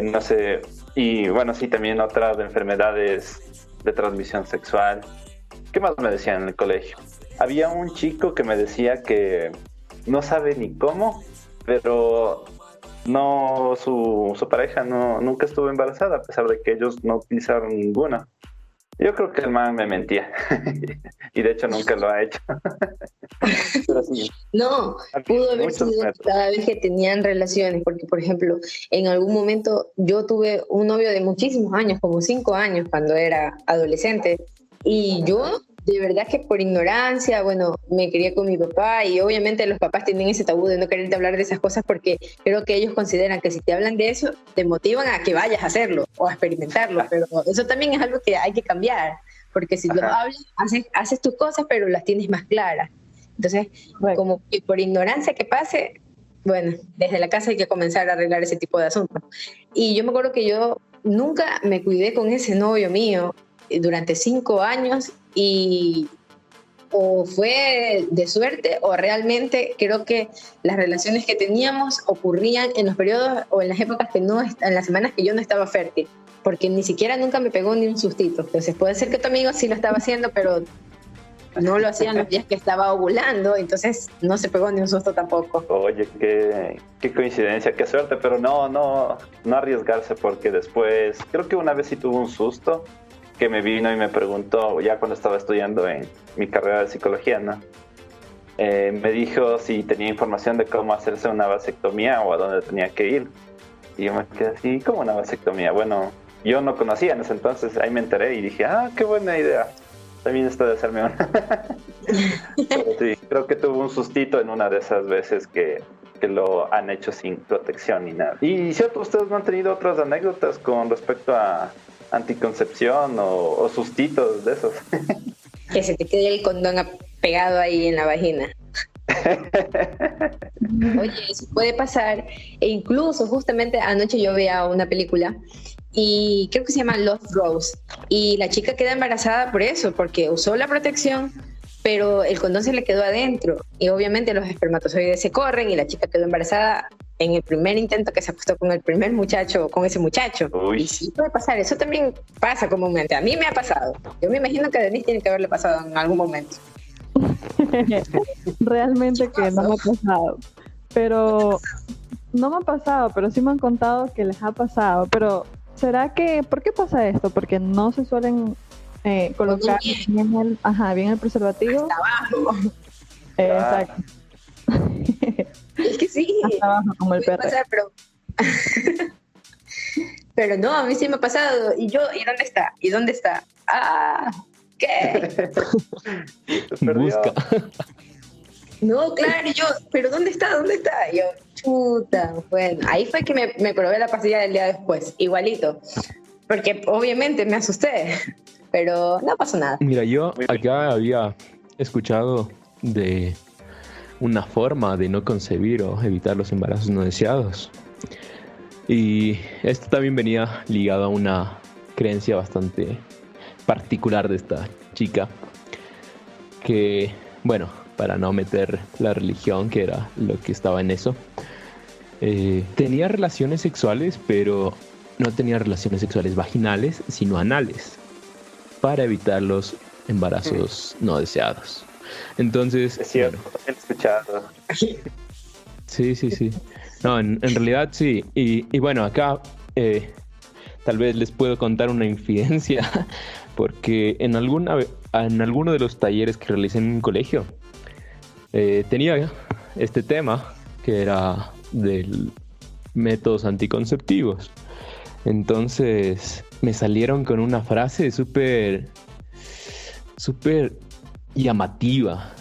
No sé, y bueno, sí, también otras de enfermedades de transmisión sexual. ¿Qué más me decían en el colegio? Había un chico que me decía que no sabe ni cómo, pero no, su pareja nunca estuvo embarazada, a pesar de que ellos no utilizaron ninguna. Yo creo que el man me mentía y de hecho nunca lo ha hecho. Pero sí, no, pudo haber sido cada vez que tenían relaciones, porque por ejemplo, en algún momento yo tuve un novio de muchísimos años, como 5 años cuando era adolescente, y yo de verdad que por ignorancia, bueno, me crié con mi papá y obviamente los papás tienen ese tabú de no quererte hablar de esas cosas porque creo que ellos consideran que si te hablan de eso, te motivan a que vayas a hacerlo o a experimentarlo, pero eso también es algo que hay que cambiar, porque si lo hablas, haces tus cosas, pero las tienes más claras. Entonces, como que por ignorancia que pase, bueno, desde la casa hay que comenzar a arreglar ese tipo de asuntos. Y yo me acuerdo que yo nunca me cuidé con ese novio mío durante 5 años y o fue de suerte o realmente creo que las relaciones que teníamos ocurrían en los periodos o en las épocas en las semanas que yo no estaba fértil, porque ni siquiera nunca me pegó ni un sustito. Entonces puede ser que tu amigo sí lo estaba haciendo, pero no lo hacían los días que estaba ovulando, entonces no se pegó ni un susto tampoco. Oye, qué coincidencia, qué suerte, pero no arriesgarse, porque después, creo que una vez sí tuvo un susto que me vino y me preguntó, ya cuando estaba estudiando en mi carrera de psicología, ¿no? Me dijo si tenía información de cómo hacerse una vasectomía o a dónde tenía que ir. Y yo me quedé así, ¿cómo una vasectomía? Bueno, yo no conocía en ese entonces, ahí me enteré y dije, qué buena idea. También esto de hacerme una. Pero sí, creo que tuvo un sustito en una de esas veces que lo han hecho sin protección ni nada. Y cierto, ¿ustedes no han tenido otras anécdotas con respecto a anticoncepción o sustitos de esos? Que se te quede el condón pegado ahí en la vagina. Oye, eso puede pasar. E incluso justamente anoche yo veía una película y creo que se llama Lost Rose, y la chica queda embarazada por eso, porque usó la protección, pero el condón se le quedó adentro y obviamente los espermatozoides se corren y la chica quedó embarazada en el primer intento que se acostó con el primer muchacho, con ese muchacho. Uy. Y sí puede pasar, eso también pasa comúnmente. A mí me ha pasado. Yo me imagino que a Denise tiene que haberle pasado en algún momento. Realmente que no me ha pasado, pero no me ha pasado, pero sí me han contado que les ha pasado. Pero ¿será que, por qué pasa esto? Porque no se suelen colocar bien el preservativo. Hasta abajo. Exacto. Es que sí. Hasta abajo, como el puede perro. pasar, pero no, a mí sí me ha pasado. ¿Y yo? ¿Y dónde está? ¿Y dónde está? ¿Qué? Busca. No, claro, y yo, ¿pero dónde está? ¿Dónde está? Y yo, chuta. Bueno, ahí fue que me probé la pastilla del día después, igualito. Porque obviamente me asusté, pero no pasó nada. Mira, yo acá había escuchado de una forma de no concebir o evitar los embarazos no deseados. Y esto también venía ligado a una creencia bastante particular de esta chica, que, bueno, para no meter la religión, que era lo que estaba en eso, tenía relaciones sexuales, pero no tenía relaciones sexuales vaginales, sino anales, para evitar los embarazos no deseados. Entonces, es cierto, he escuchado. Sí. No, en realidad sí. Y bueno, acá tal vez les puedo contar una infidencia, porque en alguno de los talleres que realicé en un colegio, tenía este tema que era de métodos anticonceptivos. Entonces me salieron con una frase súper llamativa,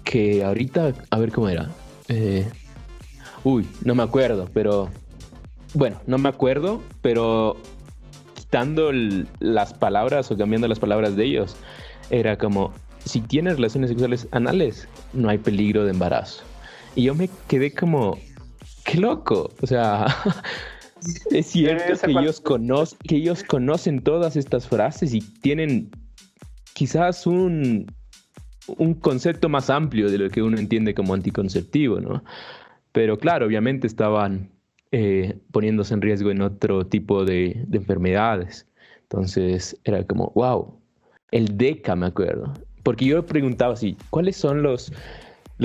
que ahorita, a ver cómo era. No me acuerdo, pero bueno, no me acuerdo, pero quitando las palabras o cambiando las palabras de ellos, era como, si tienes relaciones sexuales anales, no hay peligro de embarazo. Y yo me quedé como, qué loco, o sea, es cierto que ellos conocen todas estas frases y tienen quizás un concepto más amplio de lo que uno entiende como anticonceptivo, ¿no? Pero claro, obviamente estaban poniéndose en riesgo en otro tipo de enfermedades. Entonces era como, wow, el DECA, me acuerdo. Porque yo preguntaba así, ¿cuáles son los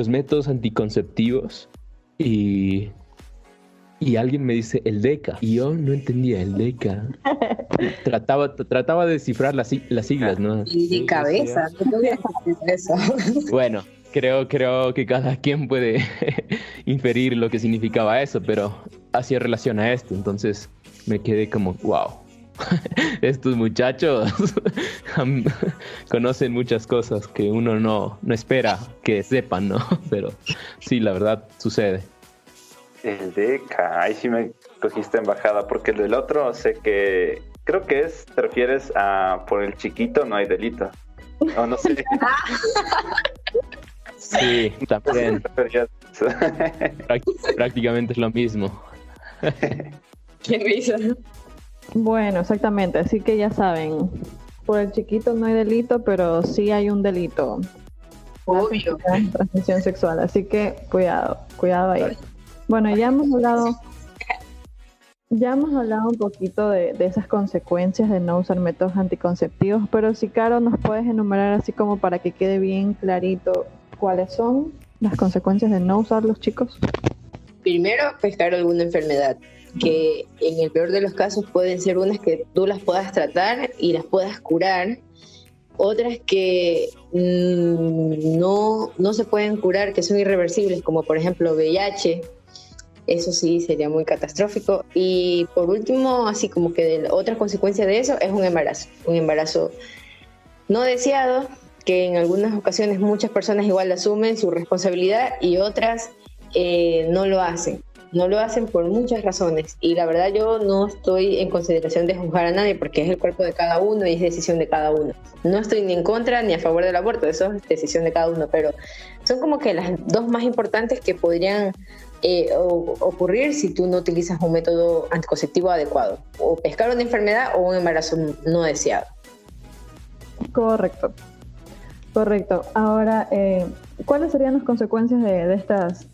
métodos anticonceptivos? Y alguien me dice, el DECA. Y yo no entendía el DECA. Trataba de descifrar las siglas, ¿no? Y de cabeza, no voy a hacer eso. Bueno, creo que cada quien puede inferir lo que significaba eso, pero hacía relación a esto. Entonces me quedé como, wow, estos muchachos conocen muchas cosas que uno no espera que sepan, ¿no? Pero sí, la verdad, sucede. El DECA, ahí sí me cogiste en bajada, porque el del otro sé que, creo que te refieres a por el chiquito no hay delito. O no sé. Sí, también. Prácticamente es lo mismo. Qué risa. Bueno, exactamente. Así que ya saben, por el chiquito no hay delito, pero sí hay un delito. Obvio. Transmisión sexual, así que cuidado ahí. Bueno, ya hemos hablado un poquito de esas consecuencias de no usar métodos anticonceptivos, pero si Caro nos puedes enumerar así como para que quede bien clarito cuáles son las consecuencias de no usarlos, chicos. Primero, pescar alguna enfermedad, que en el peor de los casos pueden ser unas que tú las puedas tratar y las puedas curar, otras que no se pueden curar, que son irreversibles, como por ejemplo VIH. Eso sí sería muy catastrófico. Y por último, así como que otra consecuencia de eso es un embarazo no deseado, que en algunas ocasiones muchas personas igual asumen su responsabilidad y otras no lo hacen por muchas razones, y la verdad yo no estoy en consideración de juzgar a nadie porque es el cuerpo de cada uno y es decisión de cada uno. No estoy ni en contra ni a favor del aborto, eso es decisión de cada uno, pero son como que las dos más importantes que podrían ocurrir si tú no utilizas un método anticonceptivo adecuado, o pescar una enfermedad o un embarazo no deseado. Correcto. Ahora, ¿cuáles serían las consecuencias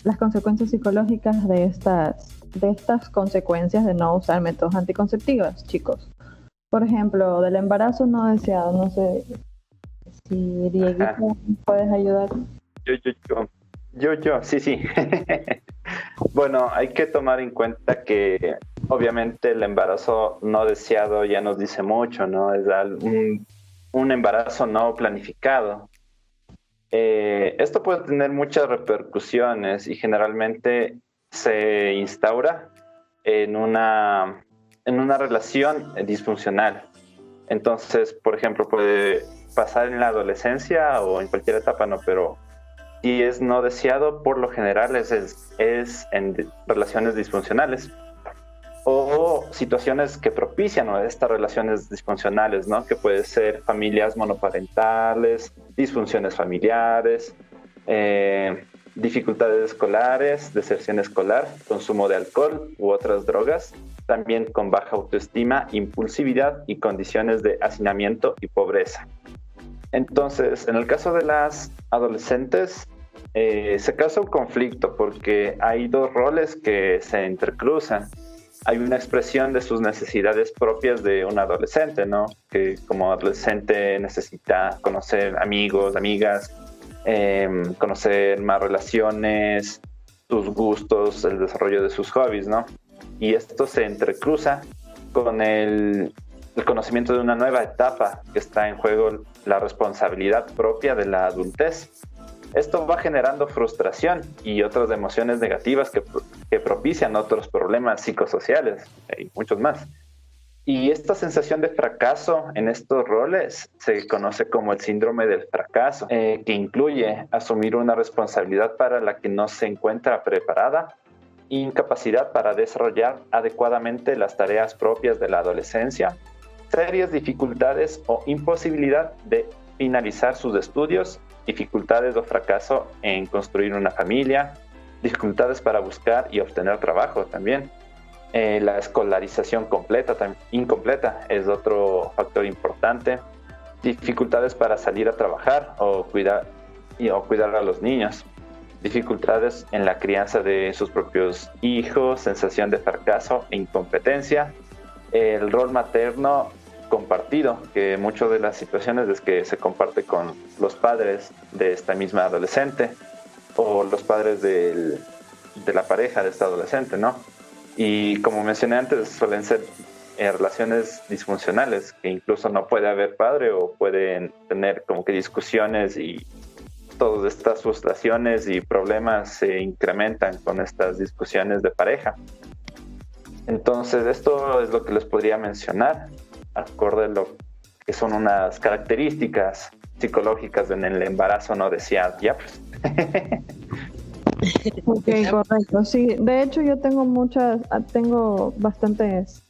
las consecuencias psicológicas de estas consecuencias de no usar métodos anticonceptivos, chicos? Por ejemplo, del embarazo no deseado, no sé si Dieguito puedes ayudar. Yo, sí. Bueno, hay que tomar en cuenta que obviamente el embarazo no deseado ya nos dice mucho, ¿no? Es un embarazo no planificado. Esto puede tener muchas repercusiones y generalmente se instaura en una relación disfuncional. Entonces, por ejemplo, puede pasar en la adolescencia o en cualquier etapa, no, pero si es no deseado, por lo general es en relaciones disfuncionales o situaciones que propician estas relaciones disfuncionales, ¿no? Que puede ser familias monoparentales, disfunciones familiares, dificultades escolares, deserción escolar, consumo de alcohol u otras drogas, también con baja autoestima, impulsividad y condiciones de hacinamiento y pobreza. Entonces, en el caso de las adolescentes, se causa un conflicto porque hay dos roles que se intercruzan. Hay una expresión de sus necesidades propias de un adolescente, ¿no? Que como adolescente necesita conocer amigos, amigas, conocer más relaciones, sus gustos, el desarrollo de sus hobbies, ¿no? Y esto se entrecruza con el conocimiento de una nueva etapa que está en juego, la responsabilidad propia de la adultez. Esto va generando frustración y otras emociones negativas que propician otros problemas psicosociales y muchos más. Y esta sensación de fracaso en estos roles se conoce como el síndrome del fracaso, que incluye asumir una responsabilidad para la que no se encuentra preparada, incapacidad para desarrollar adecuadamente las tareas propias de la adolescencia, serias dificultades o imposibilidad de finalizar sus estudios, dificultades o fracaso en construir una familia, dificultades para buscar y obtener trabajo también. La escolarización incompleta es otro factor importante. Dificultades para salir a trabajar o cuidar a los niños. Dificultades en la crianza de sus propios hijos, sensación de fracaso e incompetencia. El rol materno compartido, que muchas de las situaciones es que se comparte con los padres de esta misma adolescente o los padres de la pareja de esta adolescente, ¿no? Y como mencioné antes, suelen ser relaciones disfuncionales, que incluso no puede haber padre o pueden tener como que discusiones y todas estas frustraciones y problemas se incrementan con estas discusiones de pareja. Entonces, esto es lo que les podría mencionar, acorde a lo que son unas características psicológicas en el embarazo no deseado. Ya, pues. Ok, correcto. Sí, de hecho yo tengo bastantes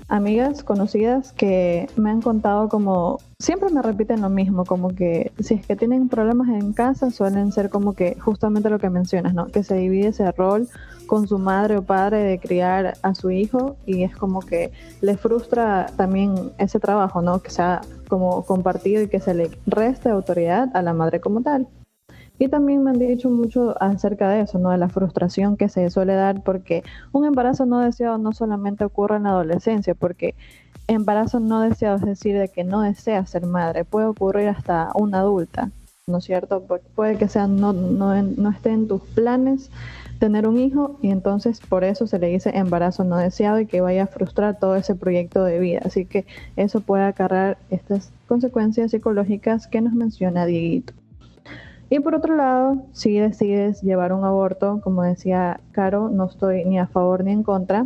amigas conocidas que me han contado como, siempre me repiten lo mismo, como que si es que tienen problemas en casa suelen ser como que justamente lo que mencionas, ¿no? Que se divide ese rol con su madre o padre de criar a su hijo y es como que le frustra también ese trabajo, ¿no? Que sea como compartido y que se le reste autoridad a la madre como tal. Y también me han dicho mucho acerca de eso, ¿no? De la frustración que se suele dar, porque un embarazo no deseado no solamente ocurre en la adolescencia, porque embarazo no deseado, es decir, de que no deseas ser madre, puede ocurrir hasta una adulta, ¿no es cierto? Puede que sea no esté en tus planes tener un hijo, y entonces por eso se le dice embarazo no deseado y que vaya a frustrar todo ese proyecto de vida. Así que eso puede acarrear estas consecuencias psicológicas que nos menciona Dieguito. Y por otro lado, si decides llevar un aborto, como decía Caro, no estoy ni a favor ni en contra,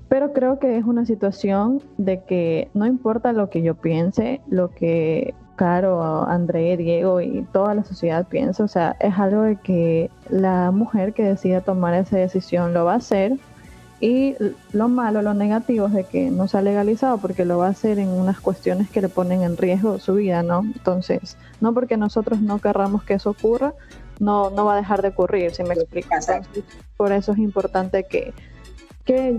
pero creo que es una situación de que no importa lo que yo piense, lo que Caro, André, Diego y toda la sociedad piensa, o sea, es algo de que la mujer que decida tomar esa decisión lo va a hacer. Y lo malo, lo negativo es de que no se ha legalizado porque lo va a hacer en unas cuestiones que le ponen en riesgo su vida, ¿no? Entonces, no porque nosotros no querramos que eso ocurra, no va a dejar de ocurrir, si me explico. Entonces, por eso es importante que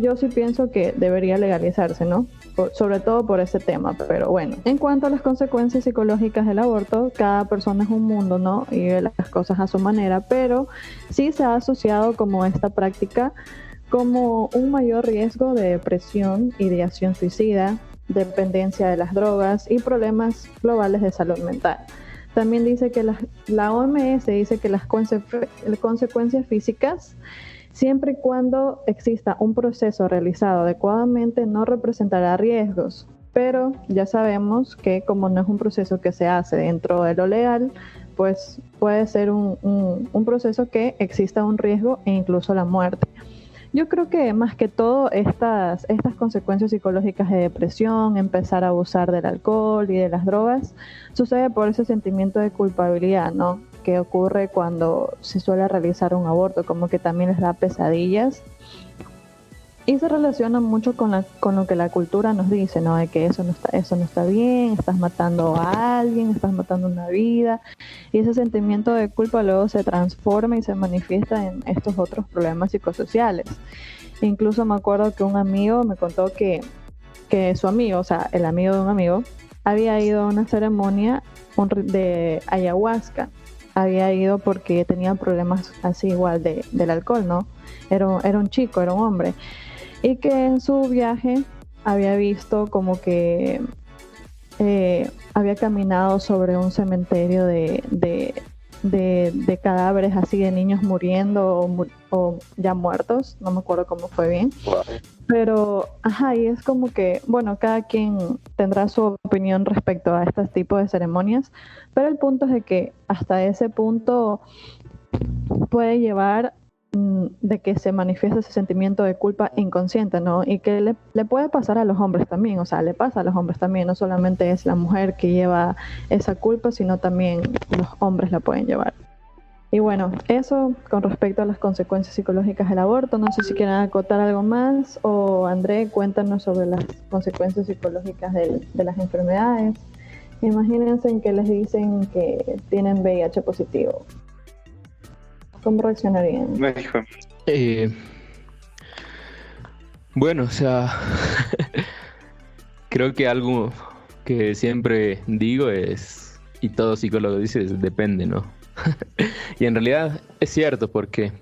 yo sí pienso que debería legalizarse, ¿no? Sobre todo por ese tema. Pero bueno, en cuanto a las consecuencias psicológicas del aborto, cada persona es un mundo, ¿no? Y ve las cosas a su manera, pero sí se ha asociado como esta práctica como un mayor riesgo de depresión, ideación suicida, dependencia de las drogas y problemas globales de salud mental. También dice que la OMS dice que las consecuencias físicas, siempre y cuando exista un proceso realizado adecuadamente, no representará riesgos. Pero ya sabemos que como no es un proceso que se hace dentro de lo legal, pues puede ser un proceso que exista un riesgo e incluso la muerte. Yo creo que más que todo estas consecuencias psicológicas de depresión, empezar a abusar del alcohol y de las drogas, sucede por ese sentimiento de culpabilidad, ¿no? Que ocurre cuando se suele realizar un aborto, como que también les da pesadillas. Y se relaciona mucho con lo que la cultura nos dice, ¿no? De que eso no está bien, estás matando a alguien, estás matando una vida. Y ese sentimiento de culpa luego se transforma y se manifiesta en estos otros problemas psicosociales. Incluso me acuerdo que un amigo me contó que su amigo, o sea, el amigo de un amigo, había ido a una ceremonia de ayahuasca. Había ido porque tenía problemas así igual del alcohol, ¿no? Era un chico, era un hombre. Y que en su viaje había visto como que había caminado sobre un cementerio de cadáveres así de niños muriendo o ya muertos, no me acuerdo cómo fue bien. Wow. Pero, y es como que, bueno, cada quien tendrá su opinión respecto a este tipo de ceremonias, pero el punto es de que hasta ese punto puede llevar de que se manifiesta ese sentimiento de culpa inconsciente, ¿no? Y que le puede pasar a los hombres también, o sea, le pasa a los hombres también, no solamente es la mujer que lleva esa culpa, sino también los hombres la pueden llevar. Y bueno, eso con respecto a las consecuencias psicológicas del aborto. No sé si quieren acotar algo más, o André, cuéntanos sobre las consecuencias psicológicas de las enfermedades. Imagínense en que les dicen que tienen VIH positivo. ¿Cómo reaccionarían? Bueno, o sea, creo que algo que siempre digo es, y todo psicólogo dice, depende, ¿no? Y en realidad es cierto, porque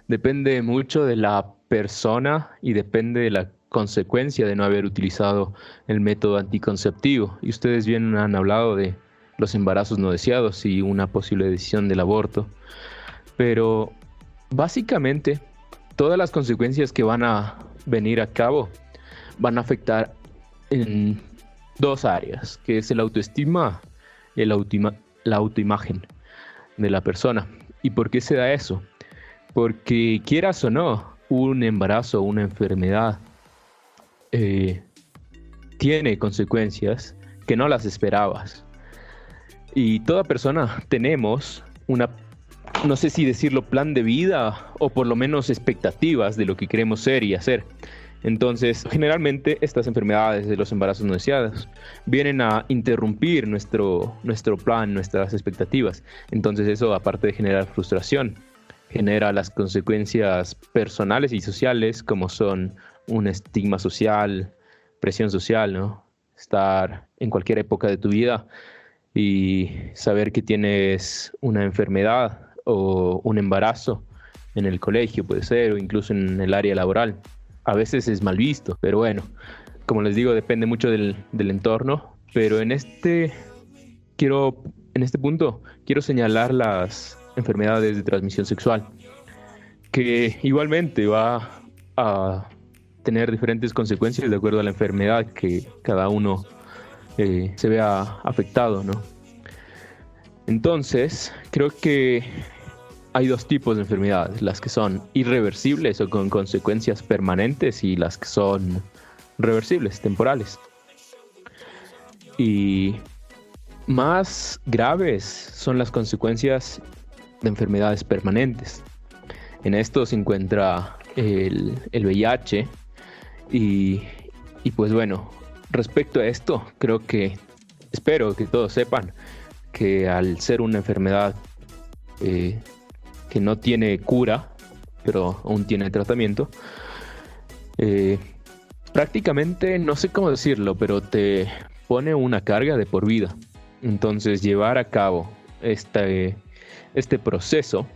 depende mucho de la persona y depende de la consecuencia de no haber utilizado el método anticonceptivo. Y ustedes bien han hablado de los embarazos no deseados y una posible decisión del aborto. Pero básicamente todas las consecuencias que van a venir a cabo van a afectar en dos áreas, que es el autoestima y la autoimagen de la persona. ¿Y por qué se da eso? Porque quieras o no, un embarazo o una enfermedad tiene consecuencias que no las esperabas. Y toda persona tenemos no sé si decirlo, plan de vida o por lo menos expectativas de lo que queremos ser y hacer. Entonces, generalmente estas enfermedades de los embarazos no deseados vienen a interrumpir nuestro plan, nuestras expectativas. Entonces eso, aparte de generar frustración, genera las consecuencias personales y sociales, como son un estigma social, presión social, ¿no? estar en cualquier época de tu vida y saber que tienes una enfermedad o un embarazo en el colegio, puede ser, o incluso en el área laboral. A veces es mal visto, pero bueno, como les digo, depende mucho del entorno. Pero en este punto quiero señalar las enfermedades de transmisión sexual, que igualmente va a tener diferentes consecuencias de acuerdo a la enfermedad que cada uno se vea afectado, ¿no? Entonces, creo que hay dos tipos de enfermedades, las que son irreversibles o con consecuencias permanentes y las que son reversibles, temporales. Y más graves son las consecuencias de enfermedades permanentes. En esto se encuentra el VIH y pues bueno, respecto a esto, espero que todos sepan que al ser una enfermedad que no tiene cura, pero aún tiene tratamiento, prácticamente, no sé cómo decirlo, pero te pone una carga de por vida. Entonces, llevar a cabo este proceso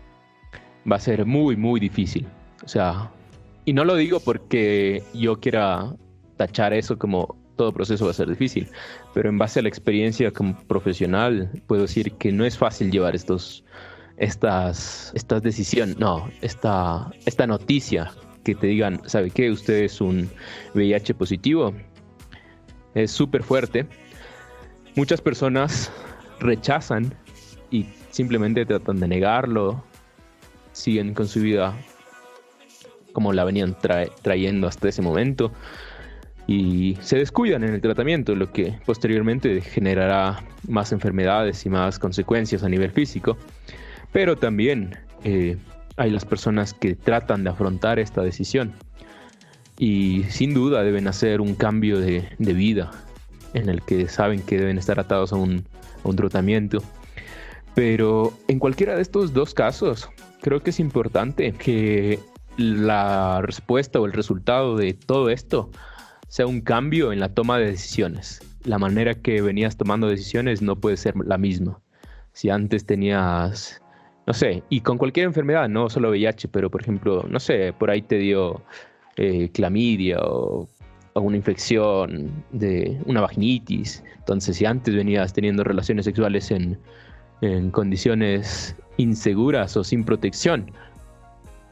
va a ser muy, muy difícil. O sea, y no lo digo porque yo quiera tachar eso como todo proceso va a ser difícil, pero en base a la experiencia como profesional, puedo decir que no es fácil llevar esta decisión, esta noticia que te digan, ¿sabe qué? Usted es un VIH positivo. Es súper fuerte. Muchas personas rechazan y simplemente tratan de negarlo, siguen con su vida como la venían trayendo hasta ese momento y se descuidan en el tratamiento, lo que posteriormente generará más enfermedades y más consecuencias a nivel físico. Pero también hay las personas que tratan de afrontar esta decisión y sin duda deben hacer un cambio de vida en el que saben que deben estar atados a un tratamiento. Pero en cualquiera de estos dos casos, creo que es importante que la respuesta o el resultado de todo esto sea un cambio en la toma de decisiones. La manera que venías tomando decisiones no puede ser la misma. Si antes tenías, no sé, y con cualquier enfermedad, no solo VIH, pero por ejemplo, no sé, por ahí te dio clamidia o una infección de una vaginitis. Entonces, si antes venías teniendo relaciones sexuales en condiciones inseguras o sin protección,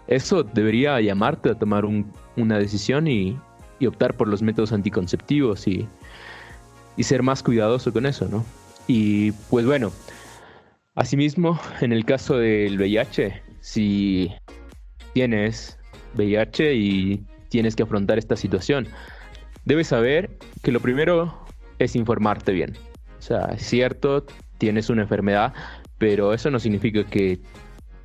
eso debería llamarte a tomar una decisión y optar por los métodos anticonceptivos y ser más cuidadoso con eso, ¿no? Y pues bueno, asimismo, en el caso del VIH, si tienes VIH y tienes que afrontar esta situación, debes saber que lo primero es informarte bien. O sea, es cierto, tienes una enfermedad, pero eso no significa que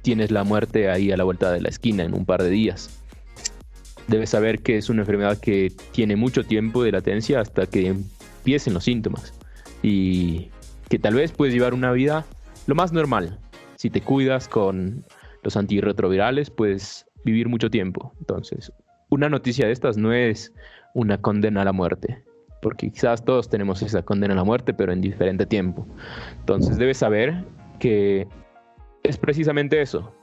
tienes la muerte ahí a la vuelta de la esquina en un par de días. Debes saber que es una enfermedad que tiene mucho tiempo de latencia hasta que empiecen los síntomas y que tal vez puedes llevar una vida lo más normal. Si te cuidas con los antirretrovirales, puedes vivir mucho tiempo. Entonces, una noticia de estas no es una condena a la muerte, porque quizás todos tenemos esa condena a la muerte, pero en diferente tiempo. Entonces, debes saber que es precisamente eso,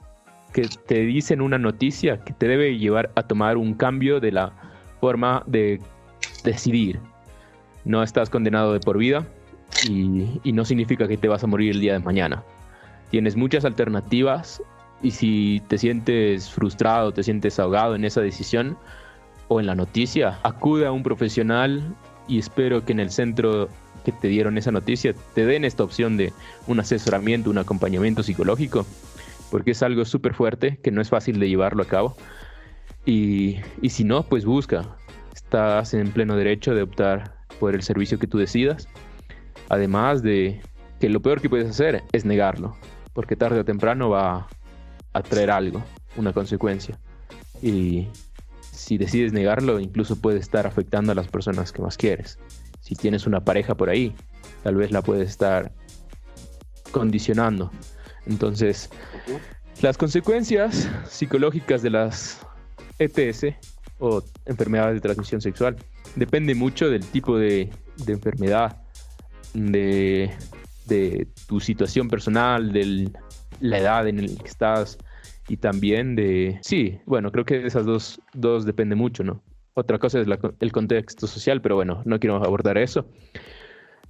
que te dicen una noticia que te debe llevar a tomar un cambio de la forma de decidir. No estás condenado de por vida y no significa que te vas a morir el día de mañana. Tienes muchas alternativas y si te sientes frustrado, te sientes ahogado en esa decisión o en la noticia, acude a un profesional y espero que en el centro que te dieron esa noticia te den esta opción de un asesoramiento, un acompañamiento psicológico, porque es algo súper fuerte que no es fácil de llevarlo a cabo y si no, pues busca. Estás en pleno derecho de optar por el servicio que tú decidas, además de que lo peor que puedes hacer es negarlo, porque tarde o temprano va a traer algo, una consecuencia, y si decides negarlo incluso puede estar afectando a las personas que más quieres. Si tienes una pareja por ahí, tal vez la puedes estar condicionando. Entonces, las consecuencias psicológicas de las ETS o enfermedades de transmisión sexual depende mucho del tipo de enfermedad, de tu situación personal, de la edad en la que estás y también creo que de esas dos depende mucho, ¿no? Otra cosa es el contexto social, pero bueno, no quiero abordar eso.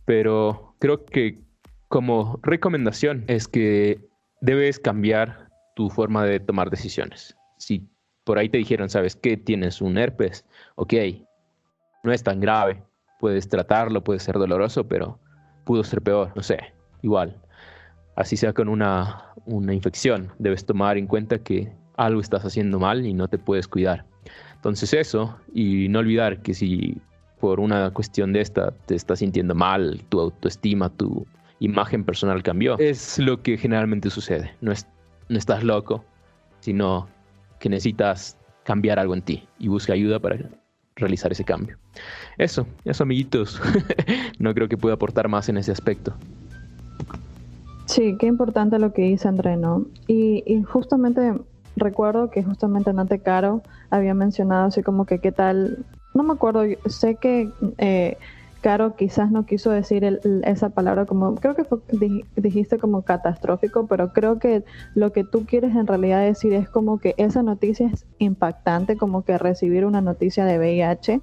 Pero creo que como recomendación es que debes cambiar tu forma de tomar decisiones. Si por ahí te dijeron, ¿sabes qué? Tienes un herpes, ok, no es tan grave, puedes tratarlo, puede ser doloroso, pero pudo ser peor, no sé, igual. Así sea con una infección, debes tomar en cuenta que algo estás haciendo mal y no te puedes cuidar. Entonces eso, y no olvidar que si por una cuestión de esta te estás sintiendo mal, tu autoestima, tu imagen personal cambió, es lo que generalmente sucede. No estás loco, sino que necesitas cambiar algo en ti y busca ayuda para realizar ese cambio. Eso amiguitos. No creo que pueda aportar más en ese aspecto. Sí, qué importante lo que dice André, ¿no? Y justamente recuerdo que justamente Nate Caro había mencionado así como que qué tal, no me acuerdo, sé que Caro quizás no quiso decir esa palabra como, creo que dijiste como catastrófico, pero creo que lo que tú quieres en realidad decir es como que esa noticia es impactante, como que recibir una noticia de VIH,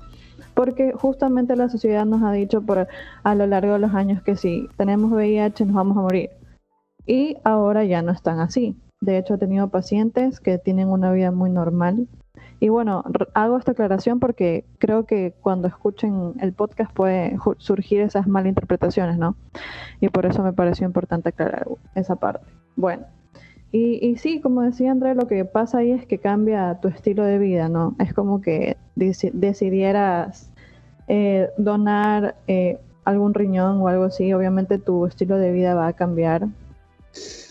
porque justamente la sociedad nos ha dicho a lo largo de los años que si tenemos VIH nos vamos a morir. Y ahora ya no están así. De hecho, he tenido pacientes que tienen una vida muy normal. Y bueno, hago esta aclaración porque creo que cuando escuchen el podcast puede surgir esas malinterpretaciones, ¿no? Y por eso me pareció importante aclarar esa parte. Bueno, y sí, como decía André, lo que pasa ahí es que cambia tu estilo de vida, ¿no? Es como que decidieras donar algún riñón o algo así. Obviamente tu estilo de vida va a cambiar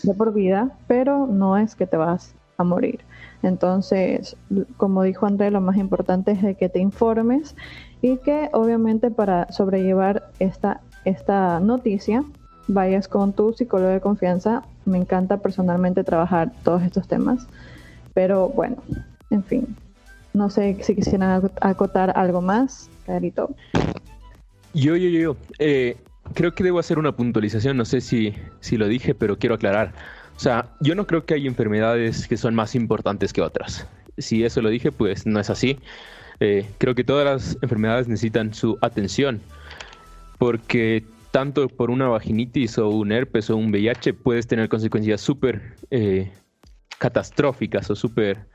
de por vida, pero no es que te vas a morir. Entonces, como dijo André, lo más importante es de que te informes y que obviamente para sobrellevar esta noticia vayas con tu psicólogo de confianza. Me encanta personalmente trabajar todos estos temas, pero bueno, en fin, no sé si quisieran acotar algo más, Carito. Yo. Creo que debo hacer una puntualización, no sé si lo dije, pero quiero aclarar. O sea, yo no creo que hay enfermedades que son más importantes que otras. Si eso lo dije, pues no es así. Creo que todas las enfermedades necesitan su atención, porque tanto por una vaginitis o un herpes o un VIH puedes tener consecuencias súper catastróficas o súper,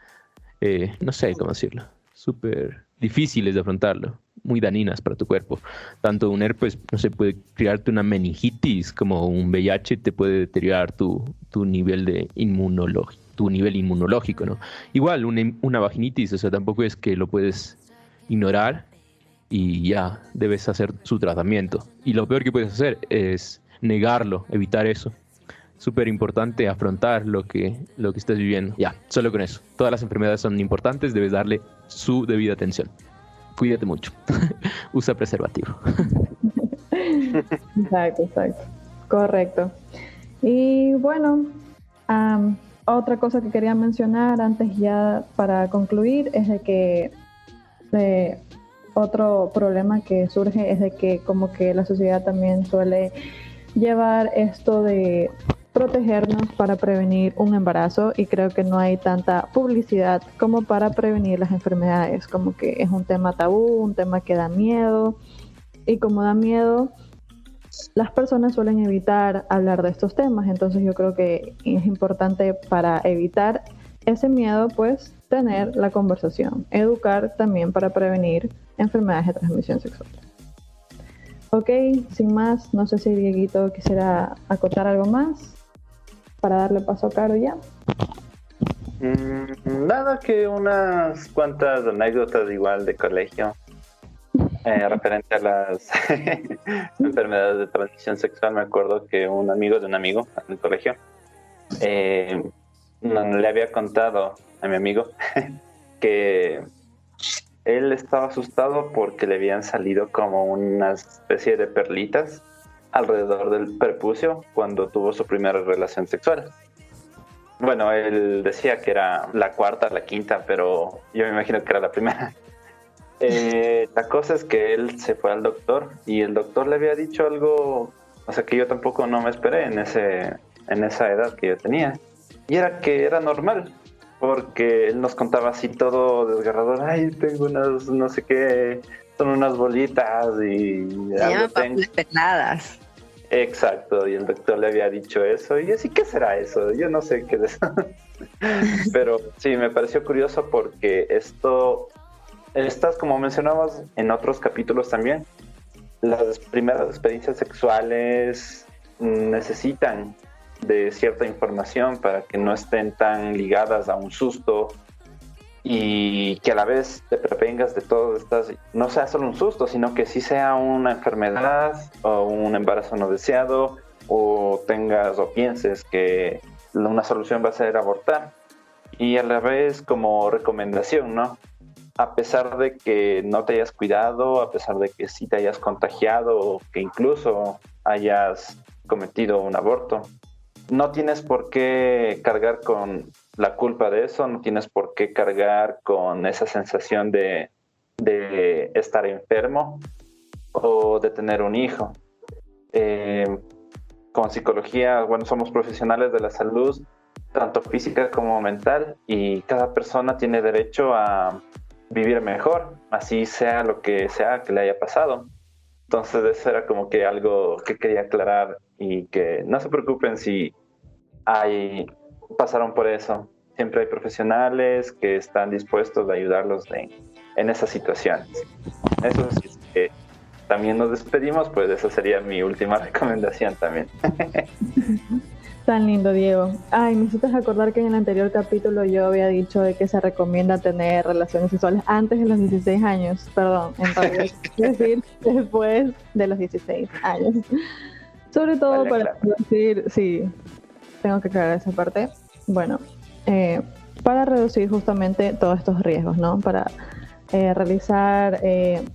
no sé cómo decirlo, súper difíciles de afrontarlo, muy dañinas para tu cuerpo. Tanto un herpes, no sé, puede crearte una meningitis, como un VIH te puede deteriorar tu nivel de inmunológico, ¿no? Igual, una vaginitis, o sea, tampoco es que lo puedes ignorar y ya debes hacer su tratamiento. Y lo peor que puedes hacer es negarlo, evitar eso. Súper importante afrontar lo que estás viviendo. Ya, solo con eso. Todas las enfermedades son importantes, debes darle su debida atención. Cuídate mucho. Usa preservativo. Exacto. Correcto. Y bueno, otra cosa que quería mencionar antes ya para concluir es de que otro problema que surge es de que como que la sociedad también suele llevar esto de protegernos para prevenir un embarazo, y creo que no hay tanta publicidad como para prevenir las enfermedades, como que es un tema tabú, un tema que da miedo, y como da miedo, las personas suelen evitar hablar de estos temas. Entonces yo creo que es importante, para evitar ese miedo, pues tener la conversación, educar también para prevenir enfermedades de transmisión sexual. Ok, sin más, no sé si Dieguito quisiera acotar algo más para darle paso a Caro ya. Nada, que unas cuantas anécdotas igual de colegio referente a las enfermedades de transmisión sexual. Me acuerdo que un amigo de un amigo en el colegio le había contado a mi amigo que él estaba asustado porque le habían salido como una especie de perlitas alrededor del prepucio cuando tuvo su primera relación sexual. Bueno, él decía que era la cuarta, la quinta, pero yo me imagino que era la primera. La cosa es que él se fue al doctor y el doctor le había dicho algo, o sea, que yo tampoco no me esperé en esa edad que yo tenía. Y era que era normal, porque él nos contaba así todo desgarrador. Ay, tengo unas, no sé qué, son unas bolitas y... Se llaman papulas pernadas. Exacto, y el doctor le había dicho eso. Y así, ¿qué será eso? Yo no sé qué es eso. Pero sí, me pareció curioso porque estas, como mencionamos en otros capítulos también, las primeras experiencias sexuales necesitan de cierta información para que no estén tan ligadas a un susto y que a la vez te prevengas de todo estas, no sea solo un susto, sino que sí sea una enfermedad o un embarazo no deseado, o tengas o pienses que una solución va a ser abortar. Y a la vez como recomendación, ¿no? A pesar de que no te hayas cuidado, a pesar de que sí te hayas contagiado o que incluso hayas cometido un aborto, no tienes por qué cargar con la culpa de eso, no tienes por qué cargar con esa sensación de estar enfermo o de tener un hijo. Con psicología, bueno, somos profesionales de la salud, tanto física como mental, y cada persona tiene derecho a vivir mejor, así sea lo que sea que le haya pasado. Entonces eso era como que algo que quería aclarar, y que no se preocupen si pasaron por eso. Siempre hay profesionales que están dispuestos a ayudarlos en esas situaciones. Eso sí, es que también nos despedimos, pues esa sería mi última recomendación también. Tan lindo, Diego. Ay, me hiciste acordar que en el anterior capítulo yo había dicho de que se recomienda tener relaciones sexuales antes de los 16 años. Perdón, en realidad es decir, después de los 16 años. Sobre todo Vale, para claro. reducir, sí, tengo que aclarar esa parte. Bueno, para reducir justamente todos estos riesgos, ¿no? Para realizar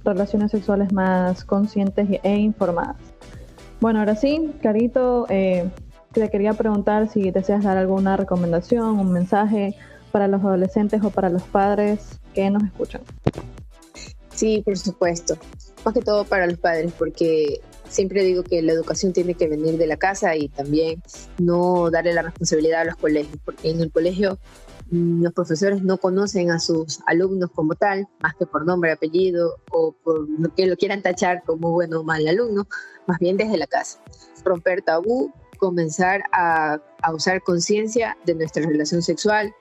relaciones sexuales más conscientes e informadas. Bueno, ahora sí, Carito, te quería preguntar si deseas dar alguna recomendación, un mensaje para los adolescentes o para los padres que nos escuchan. Sí, por supuesto. Más que todo para los padres, porque siempre digo que la educación tiene que venir de la casa y también no darle la responsabilidad a los colegios, porque en el colegio los profesores no conocen a sus alumnos como tal, más que por nombre, apellido o por lo que lo quieran tachar como bueno o mal alumno, más bien desde la casa. Romper tabú, comenzar a usar conciencia de nuestra relación sexual,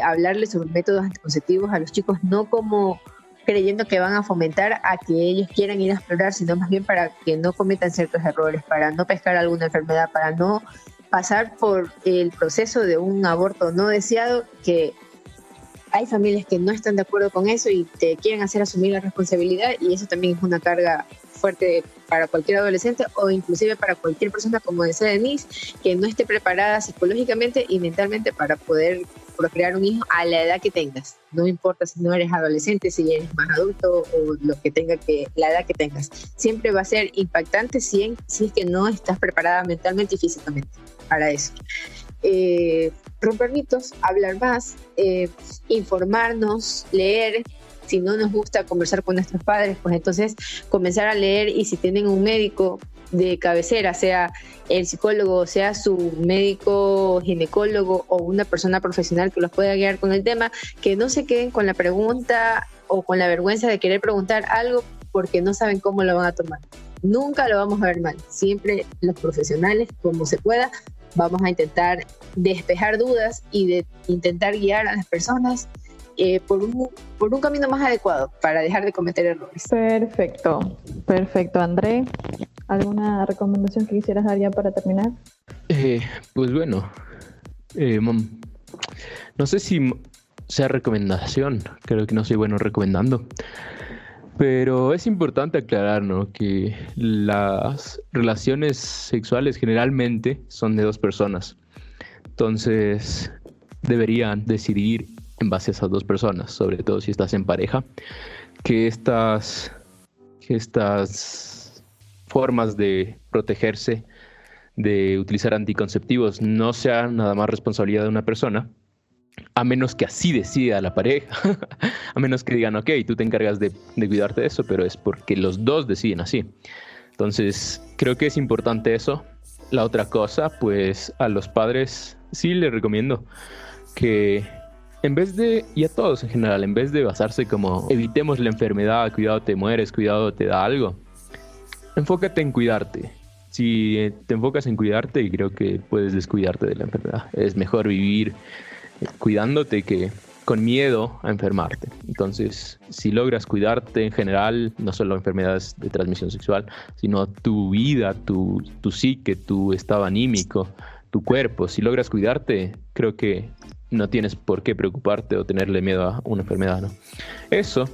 hablarles sobre métodos anticonceptivos a los chicos, no como creyendo que van a fomentar a que ellos quieran ir a explorar, sino más bien para que no cometan ciertos errores, para no pescar alguna enfermedad, para no pasar por el proceso de un aborto no deseado, que hay familias que no están de acuerdo con eso y te quieren hacer asumir la responsabilidad, y eso también es una carga fuerte para cualquier adolescente o inclusive para cualquier persona, como decía Denise, que no esté preparada psicológicamente y mentalmente para poder procrear un hijo a la edad que tengas. No importa si no eres adolescente, si eres más adulto o lo que la edad que tengas. Siempre va a ser impactante si es que no estás preparada mentalmente y físicamente para eso. Romper mitos, hablar más, informarnos, leer. Si no nos gusta conversar con nuestros padres, pues entonces comenzar a leer, y si tienen un médico de cabecera, sea el psicólogo, sea su médico ginecólogo o una persona profesional que los pueda guiar con el tema, que no se queden con la pregunta o con la vergüenza de querer preguntar algo porque no saben cómo lo van a tomar. Nunca lo vamos a ver mal. Siempre los profesionales, como se pueda, vamos a intentar despejar dudas y de intentar guiar a las personas por un camino más adecuado para dejar de cometer errores. Perfecto. André, ¿alguna recomendación que quisieras dar ya para terminar? Pues bueno, no sé si sea recomendación, creo que no soy bueno recomendando, pero es importante aclarar, ¿no?, que las relaciones sexuales generalmente son de dos personas, entonces deberían decidir en base a esas dos personas, sobre todo si estás en pareja, que estas formas de protegerse, de utilizar anticonceptivos, no sean nada más responsabilidad de una persona, a menos que así decida la pareja, a menos que digan, ok, tú te encargas de cuidarte de eso, pero es porque los dos deciden así. Entonces, creo que es importante eso. La otra cosa, pues a los padres sí les recomiendo que en vez de, y a todos en general, en vez de basarse como evitemos la enfermedad, cuidado te mueres, cuidado te da algo, enfócate en cuidarte. Si te enfocas en cuidarte, creo que puedes descuidarte de la enfermedad. Es mejor vivir cuidándote que con miedo a enfermarte. Entonces, si logras cuidarte en general, no solo enfermedades de transmisión sexual, sino tu vida, tu psique, tu estado anímico, tu cuerpo, si logras cuidarte, creo que no tienes por qué preocuparte o tenerle miedo a una enfermedad, ¿no? Eso,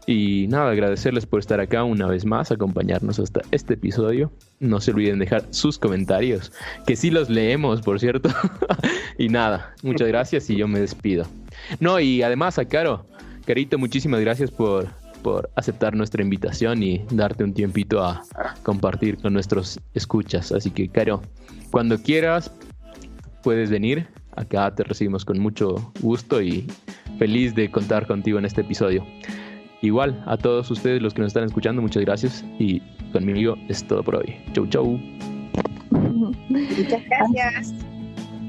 y nada, agradecerles por estar acá una vez más, acompañarnos hasta este episodio. No se olviden dejar sus comentarios, que sí los leemos, por cierto. Y nada, muchas gracias y yo me despido. No, y además a Carito, muchísimas gracias por aceptar nuestra invitación y darte un tiempito a compartir con nuestros escuchas. Así que, Caro, cuando quieras puedes venir. Acá te recibimos con mucho gusto y feliz de contar contigo en este episodio. Igual, a todos ustedes los que nos están escuchando, muchas gracias y conmigo es todo por hoy. Chau, chau. Muchas gracias.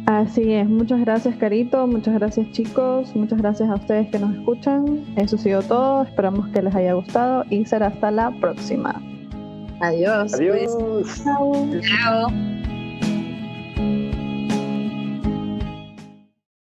Así es, muchas gracias Carito, muchas gracias chicos, muchas gracias a ustedes que nos escuchan. Eso ha sido todo, esperamos que les haya gustado y será hasta la próxima. Adiós. Adiós. Pues. Chao.